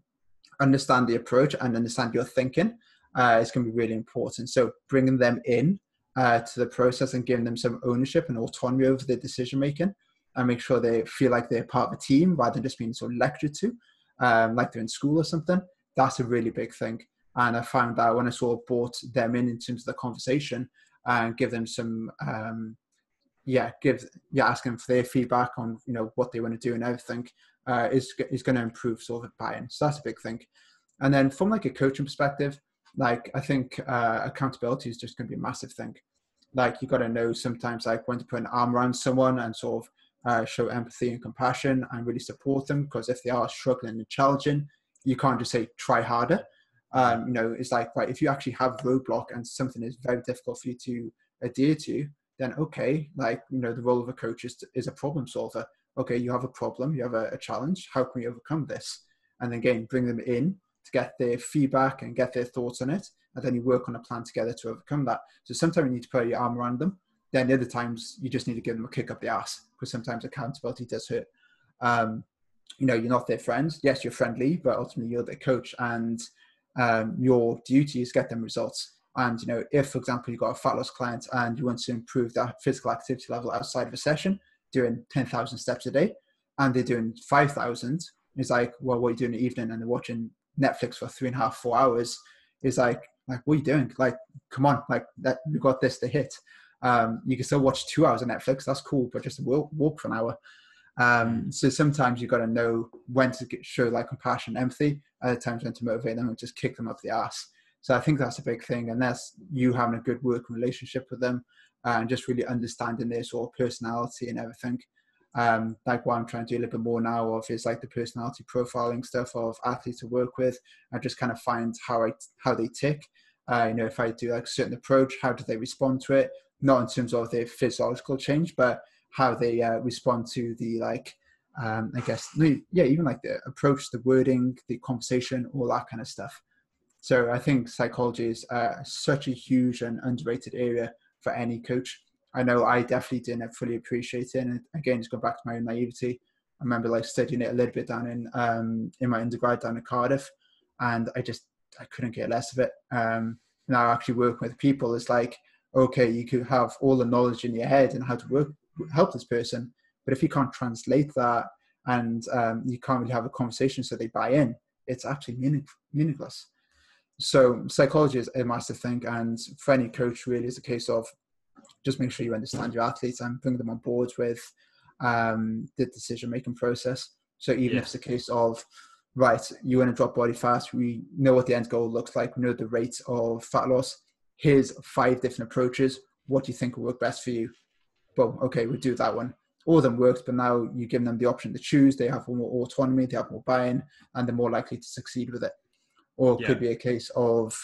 understand the approach and understand your thinking is going to be really important. So bringing them in to the process and giving them some ownership and autonomy over their decision making, and make sure they feel like they're part of a team rather than just being sort of lectured to, like they're in school or something. That's a really big thing. And I found that when I sort of brought them in terms of the conversation and give them some, asking for their feedback on what they want to do and everything, is going to improve sort of buy-in. So that's a big thing. And then from like a coaching perspective, like I think accountability is just going to be a massive thing. Like you got to know sometimes like when to put an arm around someone and sort of show empathy and compassion and really support them, because if they are struggling and challenging, you can't just say try harder. It's like, right, if you actually have a roadblock and something is very difficult for you to adhere to, then okay, like the role of a coach is a problem solver. Okay, you have a problem, you have a challenge, how can we overcome this? And then again, bring them in to get their feedback and get their thoughts on it, and then you work on a plan together to overcome that. So sometimes you need to put your arm around them, then the other times you just need to give them a kick up the ass, because sometimes accountability does hurt. You're not their friends. Yes, you're friendly, but ultimately you're their coach, and your duty is get them results. And if, for example, you've got a fat loss client and you want to improve that physical activity level outside of a session, doing 10,000 steps a day, and they're doing 5,000, it's like, well, what are you doing in the evening? And they're watching Netflix for 3.5, 4 hours. It's like, what are you doing? Like, come on, like that, we've got this to hit. You can still watch 2 hours of Netflix. That's cool, but just walk for an hour. So sometimes you've got to know when to show like compassion, empathy, other times when to motivate them and just kick them up the ass. So I think that's a big thing. And that's you having a good working relationship with them and just really understanding their sort of personality and everything. Like what I'm trying to do a little bit more now of is like the personality profiling stuff of athletes to work with. I just kind of find how they tick. If I do like a certain approach, how do they respond to it? Not in terms of their physiological change, but how they respond to the even like the approach, the wording, the conversation, all that kind of stuff. So I think psychology is such a huge and underrated area for any coach. I know I definitely didn't fully appreciate it. And again, it's going back to my own naivety. I remember like studying it a little bit down in my undergrad down in Cardiff, and I couldn't get less of it. Now actually working with people, it's like, okay, you could have all the knowledge in your head and how to help this person, but if you can't translate that and you can't really have a conversation so they buy in, it's absolutely meaningless. So psychology is a massive thing, and for any coach really is a case of just make sure you understand your athletes and bring them on board with the decision-making process. So even if it's a case of, right, you want to drop body fat, we know what the end goal looks like, we know the rate of fat loss, here's 5 different approaches, what do you think will work best for you? Well, okay, we'll do that one. All of them works, but now you give them the option to choose, they have more autonomy, they have more buy-in, and they're more likely to succeed with it. Or it could be a case of,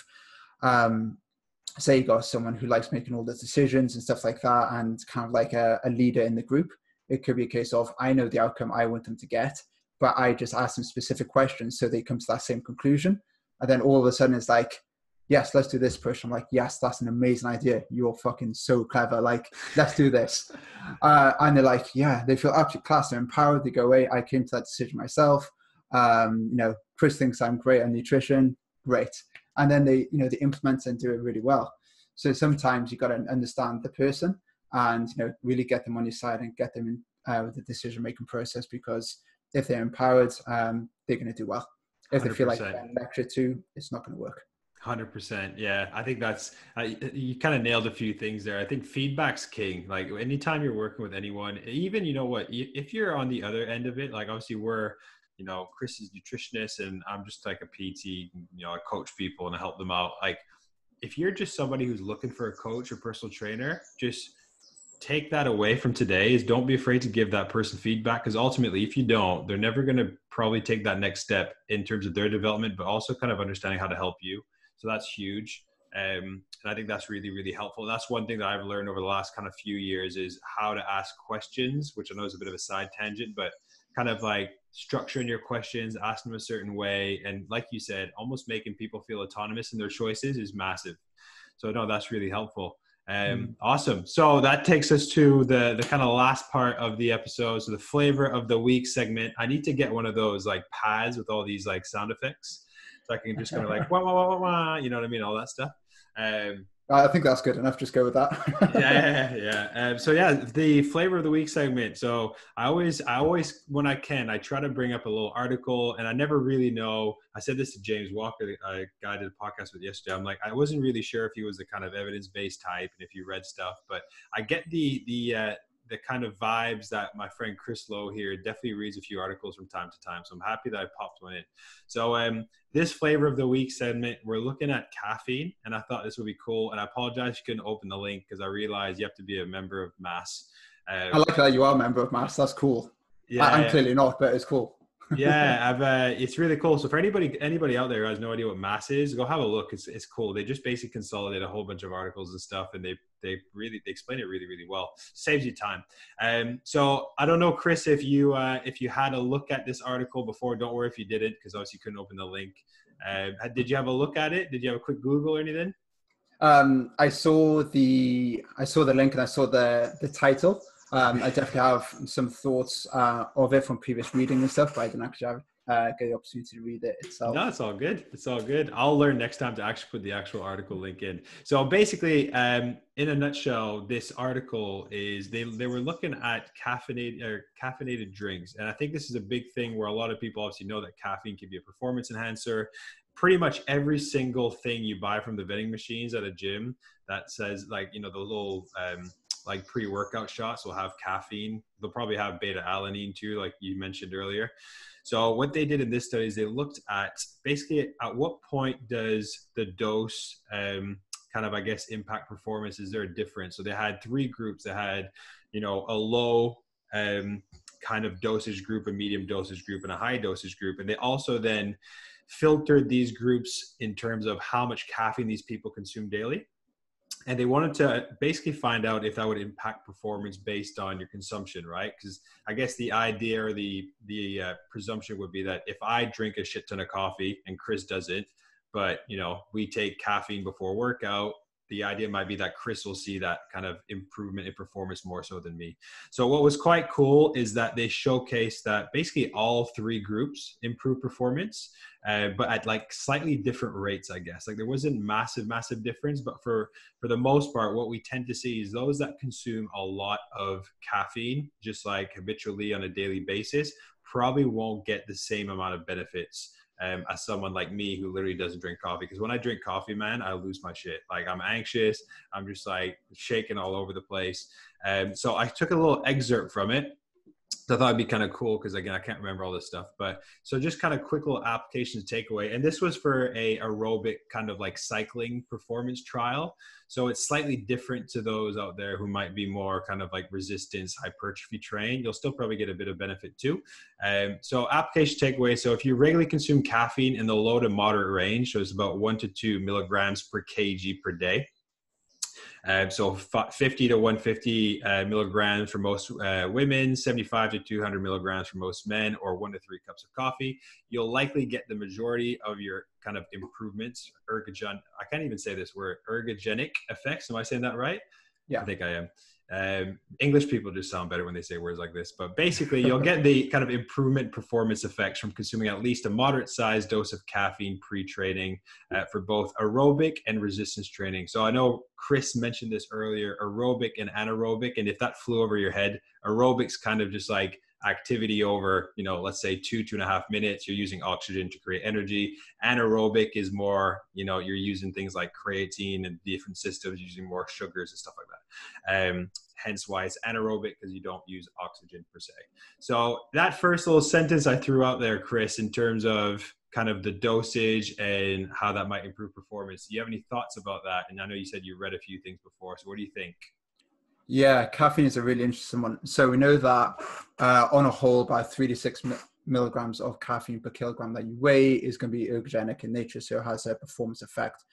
say you got someone who likes making all the decisions and stuff like that, and kind of like a leader in the group. It could be a case of, I know the outcome I want them to get, but I just ask them specific questions so they come to that same conclusion. And then all of a sudden it's like, yes, let's do this push. I'm like, yes, that's an amazing idea. You're fucking so clever. Like, let's do this. And they're like, yeah, they feel absolutely class. They're empowered. They go, wait, I came to that decision myself. Chris thinks I'm great on nutrition. Great. And then they implement and do it really well. So sometimes you got to understand the person and, really get them on your side and get them in with the decision-making process, because if they're empowered, they're going to do well. If 100%. They feel like they're getting lectured to, it's not going to work. 100%. Yeah. I think that's, you kind of nailed a few things there. I think feedback's king. Like anytime you're working with anyone, even, if you're on the other end of it, like obviously we're, Chris is nutritionist and I'm just like a PT, I coach people and I help them out. Like if you're just somebody who's looking for a coach or personal trainer, just take that away from today is don't be afraid to give that person feedback, because ultimately if you don't, they're never going to probably take that next step in terms of their development, but also kind of understanding how to help you. So that's huge. And I think that's really, really helpful. That's one thing that I've learned over the last kind of few years is how to ask questions, which I know is a bit of a side tangent, but kind of like structuring your questions, asking them a certain way. And like you said, almost making people feel autonomous in their choices is massive. So no, that's really helpful. Awesome. So that takes us to the kind of last part of the episode. So the flavor of the week segment. I need to get one of those like pads with all these like sound effects, so I can just kind of like, wah, wah, wah, wah, wah, you know what I mean? All that stuff. I think that's good enough. Just go with that. Yeah. So yeah, the flavor of the week segment. So I always, when I can, I try to bring up a little article, and I never really know. I said this to James Walker, a guy I did a podcast with yesterday. I'm like, I wasn't really sure if he was the kind of evidence-based type and if he read stuff, but I get the kind of vibes that my friend Chris Lowe here definitely reads a few articles from time to time. So I'm happy that I popped one in. So this flavor of the week segment, we're looking at caffeine, and I thought this would be cool. And I apologize you couldn't open the link because I realized you have to be a member of MASS. I like that you are a member of MASS. That's cool. Yeah, I'm clearly not, but it's cool. Yeah, it's really cool. So for anybody out there who has no idea what MASS is, go have a look. It's cool. They just basically consolidate a whole bunch of articles and stuff, and they explain it really, really well. Saves you time. So I don't know, Chris, if you had a look at this article before. Don't worry if you didn't, because obviously you couldn't open the link. Did you have a look at it? Did you have a quick Google or anything? I saw the link and I saw the title. I definitely have some thoughts of it from previous reading and stuff, but I didn't actually get the opportunity to read it itself. No, it's all good. It's all good. I'll learn next time to actually put the actual article link in. So basically, in a nutshell, this article is they were looking at caffeinated drinks. And I think this is a big thing where a lot of people obviously know that caffeine can be a performance enhancer. Pretty much every single thing you buy from the vending machines at a gym that says like, the little like pre-workout shots will have caffeine. They'll probably have beta-alanine too, like you mentioned earlier. So what they did in this study is they looked at basically at what point does the dose kind of, I guess, impact performance? Is there a difference? So they had 3 groups. They had, a low kind of dosage group, a medium dosage group, and a high dosage group. And they also then filtered these groups in terms of how much caffeine these people consume daily. And they wanted to basically find out if that would impact performance based on your consumption, right? Because I guess the idea or the presumption would be that if I drink a shit ton of coffee and Chris doesn't, but we take caffeine before workout, the idea might be that Chris will see that kind of improvement in performance more so than me. So what was quite cool is that they showcased that basically all three groups improved performance, but at like slightly different rates, I guess. Like there wasn't massive difference, but for the most part, what we tend to see is those that consume a lot of caffeine, just like habitually on a daily basis, probably won't get the same amount of benefits as someone like me who literally doesn't drink coffee. Because when I drink coffee, man, I lose my shit. Like I'm anxious. I'm just like shaking all over the place. So I took a little excerpt from it. So I thought it'd be kind of cool because, again, I can't remember all this stuff. But so just kind of quick little applications takeaway. And this was for a aerobic kind of like cycling performance trial. So it's slightly different to those out there who might be more kind of like resistance, hypertrophy trained. You'll still probably get a bit of benefit too. So application takeaway. So if you regularly consume caffeine in the low to moderate range, so it's about 1 to 2 milligrams per kg per day. So 50 to 150 milligrams for most women, 75 to 200 milligrams for most men, or 1 to 3 cups of coffee. You'll likely get the majority of your kind of improvements, I can't even say this word, ergogenic effects. Am I saying that right? Yeah. I think I am. English people just sound better when they say words like this, but basically you'll get the kind of improvement performance effects from consuming at least a moderate sized dose of caffeine pre-training for both aerobic and resistance training. So I know Chris mentioned this earlier, aerobic and anaerobic, and if that flew over your head, aerobic's kind of just like activity over, let's say 2.5 minutes, you're using oxygen to create energy. Anaerobic is more, you're using things like creatine and different systems, using more sugars and stuff like that. Hence why it's anaerobic, because you don't use oxygen per se. So that first little sentence I threw out there, Chris, in terms of kind of the dosage and how that might improve performance. Do you have any thoughts about that? And I know you said you read a few things before, so what do you think? Yeah, caffeine is a really interesting one. So we know that on a whole, about 3 to 6 milligrams of caffeine per kilogram that you weigh is going to be ergogenic in nature, so it has a performance effect.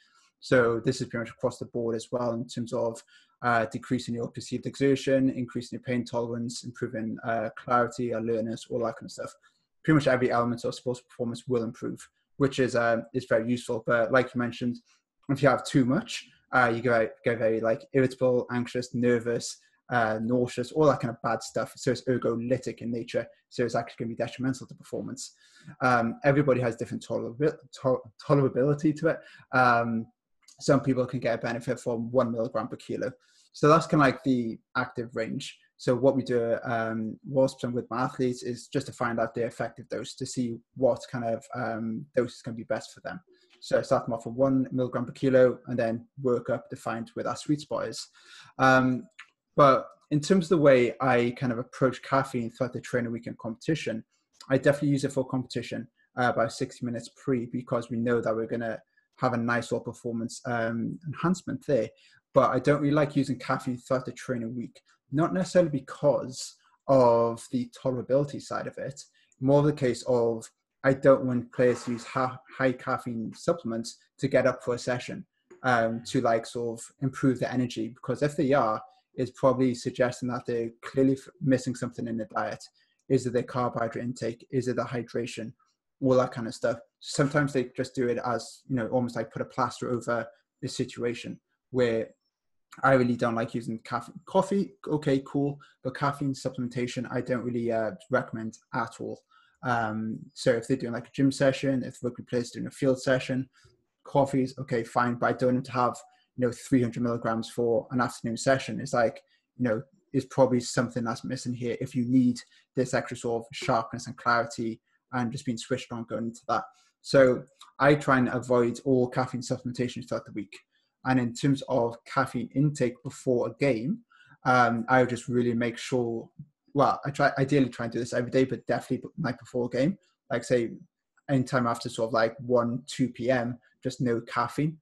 So this is pretty much across the board as well in terms of decreasing your perceived exertion, increasing your pain tolerance, improving clarity, alertness, all that kind of stuff. Pretty much every element of sports performance will improve, which is very useful. But like you mentioned, if you have too much, you get very like irritable, anxious, nervous, nauseous, all that kind of bad stuff. So it's ergolytic in nature. So it's actually going to be detrimental to performance. Everybody has different tolerability to it. Some people can get a benefit from 1 milligram per kilo. So that's kind of like the active range. So what we do with my athletes is just to find out their effective dose to see what kind of dose is going to be best for them. So I start them off with 1 milligram per kilo and then work up to find where that sweet spot is. But in terms of the way I kind of approach caffeine throughout the training weekend competition, I definitely use it for competition about 60 minutes pre, because we know that we're going to have a nice sort of performance enhancement there. But I don't really like using caffeine throughout the training week, not necessarily because of the tolerability side of it, more of the case of I don't want players to use high caffeine supplements to get up for a session to like sort of improve their energy, because if they are, it's probably suggesting that they're clearly missing something in the diet. Is it their carbohydrate intake? Is it the hydration? All that kind of stuff. Sometimes they just do it as, almost like put a plaster over the situation, where I really don't like using caffeine. Coffee, okay, cool, but caffeine supplementation, I don't really recommend at all. So if they're doing like a gym session, if rugby players doing a field session, coffee is okay, fine, but I don't need to have 300 milligrams for an afternoon session. It's like, is probably something that's missing here if you need this extra sort of sharpness and clarity and just being switched on going into that. So I try and avoid all caffeine supplementation throughout the week. And in terms of caffeine intake before a game, I would just really make sure, well, ideally try and do this every day, but definitely night before a game, like say anytime after sort of like 1, 2 p.m., just no caffeine.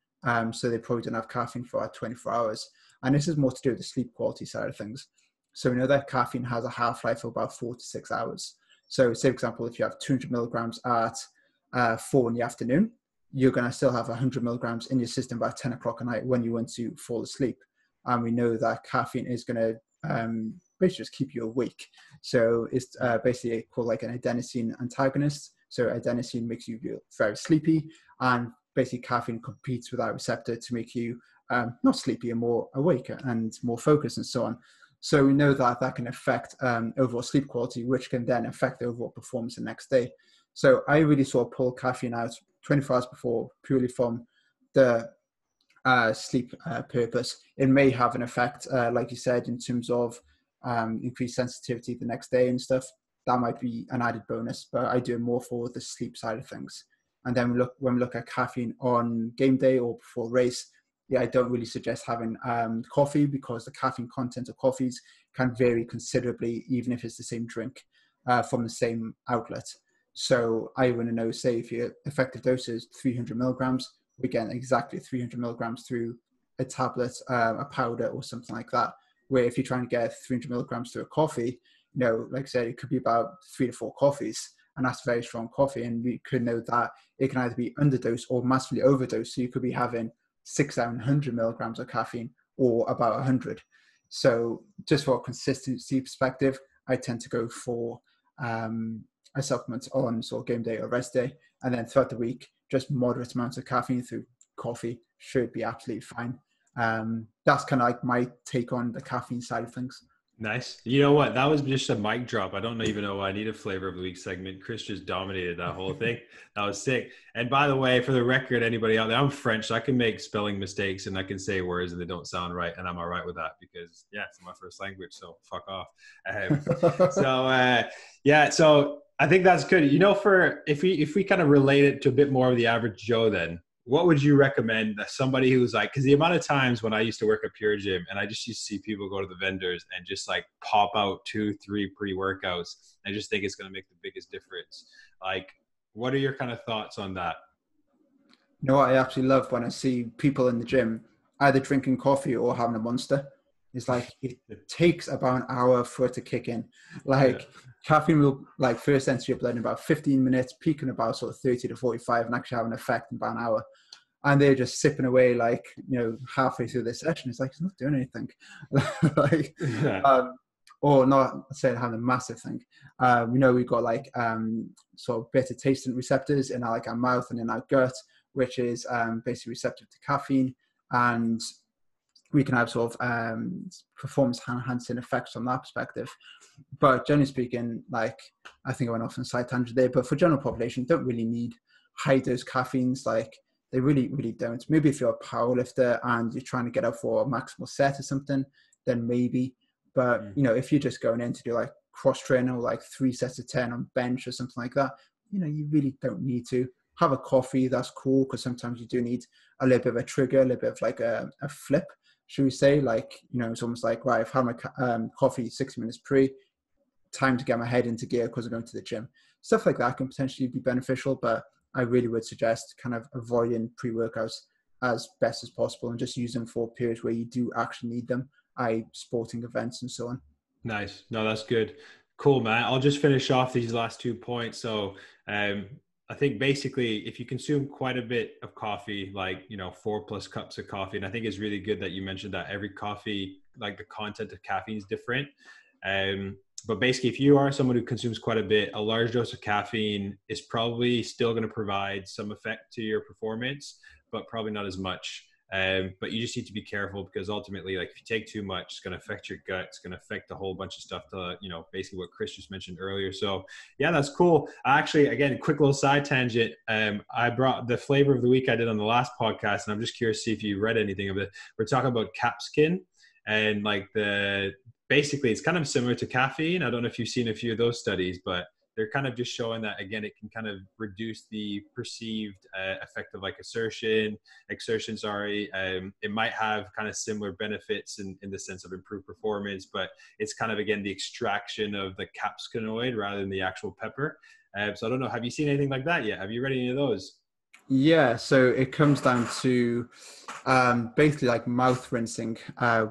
So they probably don't have caffeine for about 24 hours. And this is more to do with the sleep quality side of things. So we know that caffeine has a half-life of about 4 to 6 hours. So say, for example, if you have 200 milligrams at 4 in the afternoon, you're going to still have 100 milligrams in your system by 10 o'clock at night when you want to fall asleep. And we know that caffeine is going to basically just keep you awake. So it's basically called like an adenosine antagonist. So adenosine makes you feel very sleepy, and basically caffeine competes with that receptor to make you not sleepy and more awake and more focused and so on. So we know that that can affect overall sleep quality, which can then affect the overall performance the next day. So I really sort of pull caffeine out 24 hours before purely from the sleep purpose. It may have an effect, like you said, in terms of increased sensitivity the next day and stuff. That might be an added bonus, but I do it more for the sleep side of things. And then when we look at caffeine on game day or before race, I don't really suggest having coffee, because the caffeine content of coffees can vary considerably, even if it's the same drink from the same outlet. So I want to know, say, if your effective dose is 300 milligrams, we get exactly 300 milligrams through a tablet, a powder, or something like that. Where if you're trying to get 300 milligrams through a coffee, like I said, it could be about 3 to 4 coffees, and that's very strong coffee. And we could know that it can either be underdose or massively overdose. So you could be having 600-700 milligrams of caffeine, or about 100. So just for a consistency perspective, I tend to go for a supplement on sort of game day or rest day, and then throughout the week, just moderate amounts of caffeine through coffee should be absolutely fine. That's kind of like my take on the caffeine side of things. Nice. You know what? That was just a mic drop. I don't even know why I need a flavor of the week segment. Chris just dominated that whole thing. That was sick. And by the way, for the record, anybody out there, I'm French, so I can make spelling mistakes and I can say words and they don't sound right. And I'm all right with that because, it's my first language. So fuck off. So I think that's good. If we kind of relate it to a bit more of the average Joe, then what would you recommend that somebody who's like, because the amount of times when I used to work at Pure Gym and I just used to see people go to the vendors and just like pop out 2-3 pre-workouts, I just think it's going to make the biggest difference. Like, what are your kind of thoughts on that? I absolutely love when I see people in the gym either drinking coffee or having a Monster. It's like, it takes about an hour for it to kick in. Caffeine will first enter your blood in about 15 minutes, peak in about sort of 30 to 45, and actually have an effect in about an hour. And they're just sipping away halfway through the session. It's like, it's not doing anything. Or not saying having a massive thing. We know we've got sort of bitter tasting receptors in our mouth and in our gut, which is basically receptive to caffeine. And we can have sort of performance enhancing effects from that perspective. But generally speaking, I think I went off on a side tangent there, but for general population, don't really need high dose caffeines. They really, really don't. Maybe if you're a power lifter and you're trying to get up for a maximal set or something, then maybe. But, if you're just going in to do cross training or 3 sets of 10 on bench or something like that, you really don't need to. Have a coffee, that's cool, because sometimes you do need a little bit of a trigger, a little bit of a flip, should we say. It's almost like, right, I've had my coffee 60 minutes pre, time to get my head into gear because I'm going to the gym. Stuff like that can potentially be beneficial, but I really would suggest kind of avoiding pre-workouts as best as possible and just use them for periods where you do actually need them, i.e. sporting events and so on. Nice. No, that's good. Cool, man. I'll just finish off these last 2 points. So I think basically if you consume quite a bit of coffee, 4+ cups of coffee, and I think it's really good that you mentioned that every coffee, the content of caffeine is different. But basically, if you are someone who consumes quite a bit, a large dose of caffeine is probably still going to provide some effect to your performance, but probably not as much. But you just need to be careful because ultimately, if you take too much, it's going to affect your gut. It's going to affect a whole bunch of stuff to, basically what Chris just mentioned earlier. So yeah, that's cool. Actually, again, quick little side tangent. I brought the flavor of the week I did on the last podcast, and I'm just curious to see if you read anything of it. We're talking about capsicum and basically it's kind of similar to caffeine. I don't know if you've seen a few of those studies, but they're kind of just showing that, again, it can kind of reduce the perceived effect of exertion. It might have kind of similar benefits in the sense of improved performance, but it's kind of, again, the extraction of the capsicanoid rather than the actual pepper. So I don't know, have you seen anything like that yet? Have you read any of those? Yeah, so it comes down to basically mouth rinsing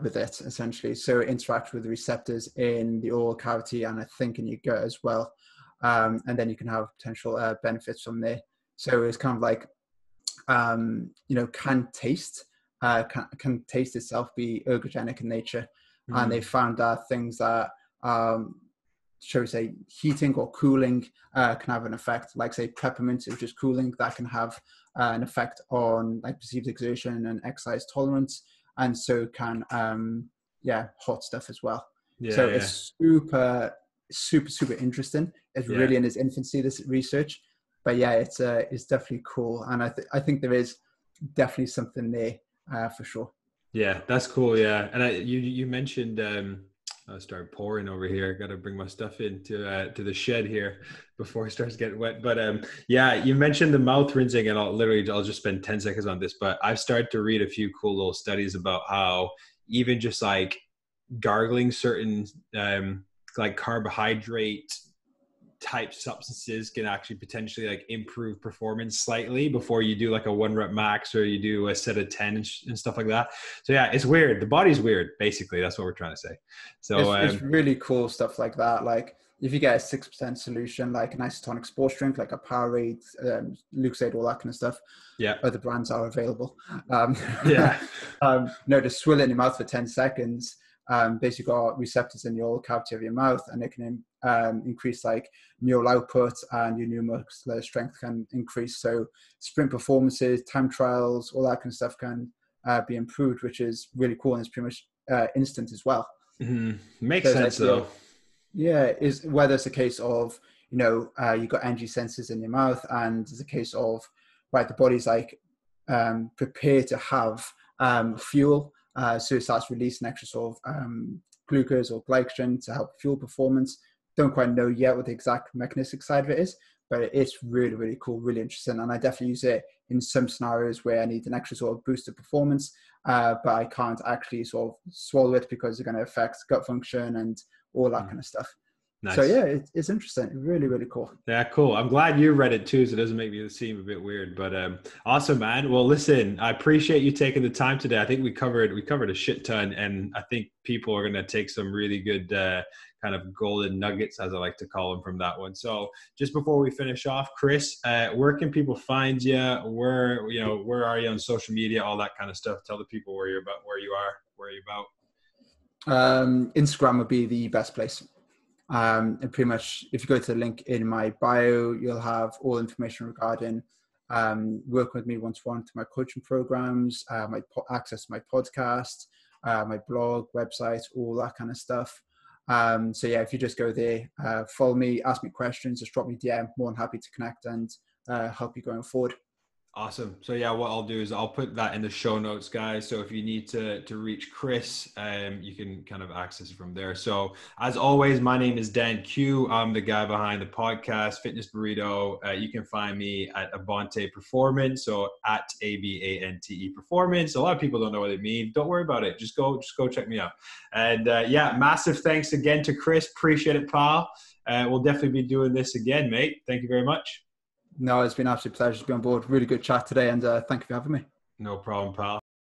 with it, essentially. So it interacts with the receptors in the oral cavity and I think in your gut as well. And then you can have potential benefits from there. So it's kind of can taste itself be ergogenic in nature. And they found that things that shall we say, heating or cooling can have an effect. Like say peppermint, which is cooling, that can have an effect on like perceived exertion and exercise tolerance, and so can hot stuff as well. It's super interesting. It's really in its infancy, this research, but it's definitely cool, and I think there is definitely something there for sure. Yeah, that's cool. Yeah, and you mentioned I start pouring over here. Got to bring my stuff into to the shed here before it starts getting wet. But you mentioned the mouth rinsing, and I'll just spend 10 seconds on this. But I've started to read a few cool little studies about how even just like gargling certain like carbohydrate type substances can actually potentially like improve performance slightly before you do like a 1 rep max or you do a set of 10 and stuff like that. So it's weird. The body's weird. Basically, that's what we're trying to say. So it's really cool stuff like that. Like if you get a 6% solution, like an isotonic sports drink, like a Powerade, Lucozade, all that kind of stuff. Yeah. Other brands are available. Just swill it in your mouth for 10 seconds. Basically got receptors in your cavity of your mouth, and it can increase like neural output, and your neuromuscular strength can increase. So sprint performances, time trials, all that kind of stuff can be improved, which is really cool, and it's pretty much instant as well. Mm-hmm. Makes sense though. Is whether it's a case of you've got energy sensors in your mouth, and it's a case of the body's like prepared to have fuel. So it starts releasing extra sort of glucose or glycogen to help fuel performance. Don't quite know yet what the exact mechanistic side of it is, but it's really, really cool, really interesting. And I definitely use it in some scenarios where I need an extra sort of boost of performance, but I can't actually sort of swallow it because it's going to affect gut function and all that kind of stuff. Nice. So it's interesting. Really, really cool. Yeah, cool. I'm glad you read it too, so it doesn't make me seem a bit weird. But awesome, man. Well, listen, I appreciate you taking the time today. I think we covered a shit ton, and I think people are going to take some really good kind of golden nuggets, as I like to call them, from that one. So just before we finish off, Chris, where can people find you? Where are you on social media? All that kind of stuff. Tell the people where you are about. Instagram would be the best place. And pretty much if you go to the link in my bio, you'll have all information regarding working with me one-to-one to my coaching programs, my access to my podcast, my blog, website, all that kind of stuff. If you just go there, follow me, ask me questions, just drop me a DM, more than happy to connect and help you going forward. Awesome. So what I'll do is I'll put that in the show notes, guys. So if you need to reach Chris, you can kind of access it from there. So as always, my name is Dan Q. I'm the guy behind the podcast, Fitness Burrito. You can find me at Abante Performance. So at ABANTE Performance. A lot of people don't know what it means. Don't worry about it. Just go check me out. And massive thanks again to Chris. Appreciate it, pal. We'll definitely be doing this again, mate. Thank you very much. No, it's been an absolute pleasure to be on board. Really good chat today, and thank you for having me. No problem, pal.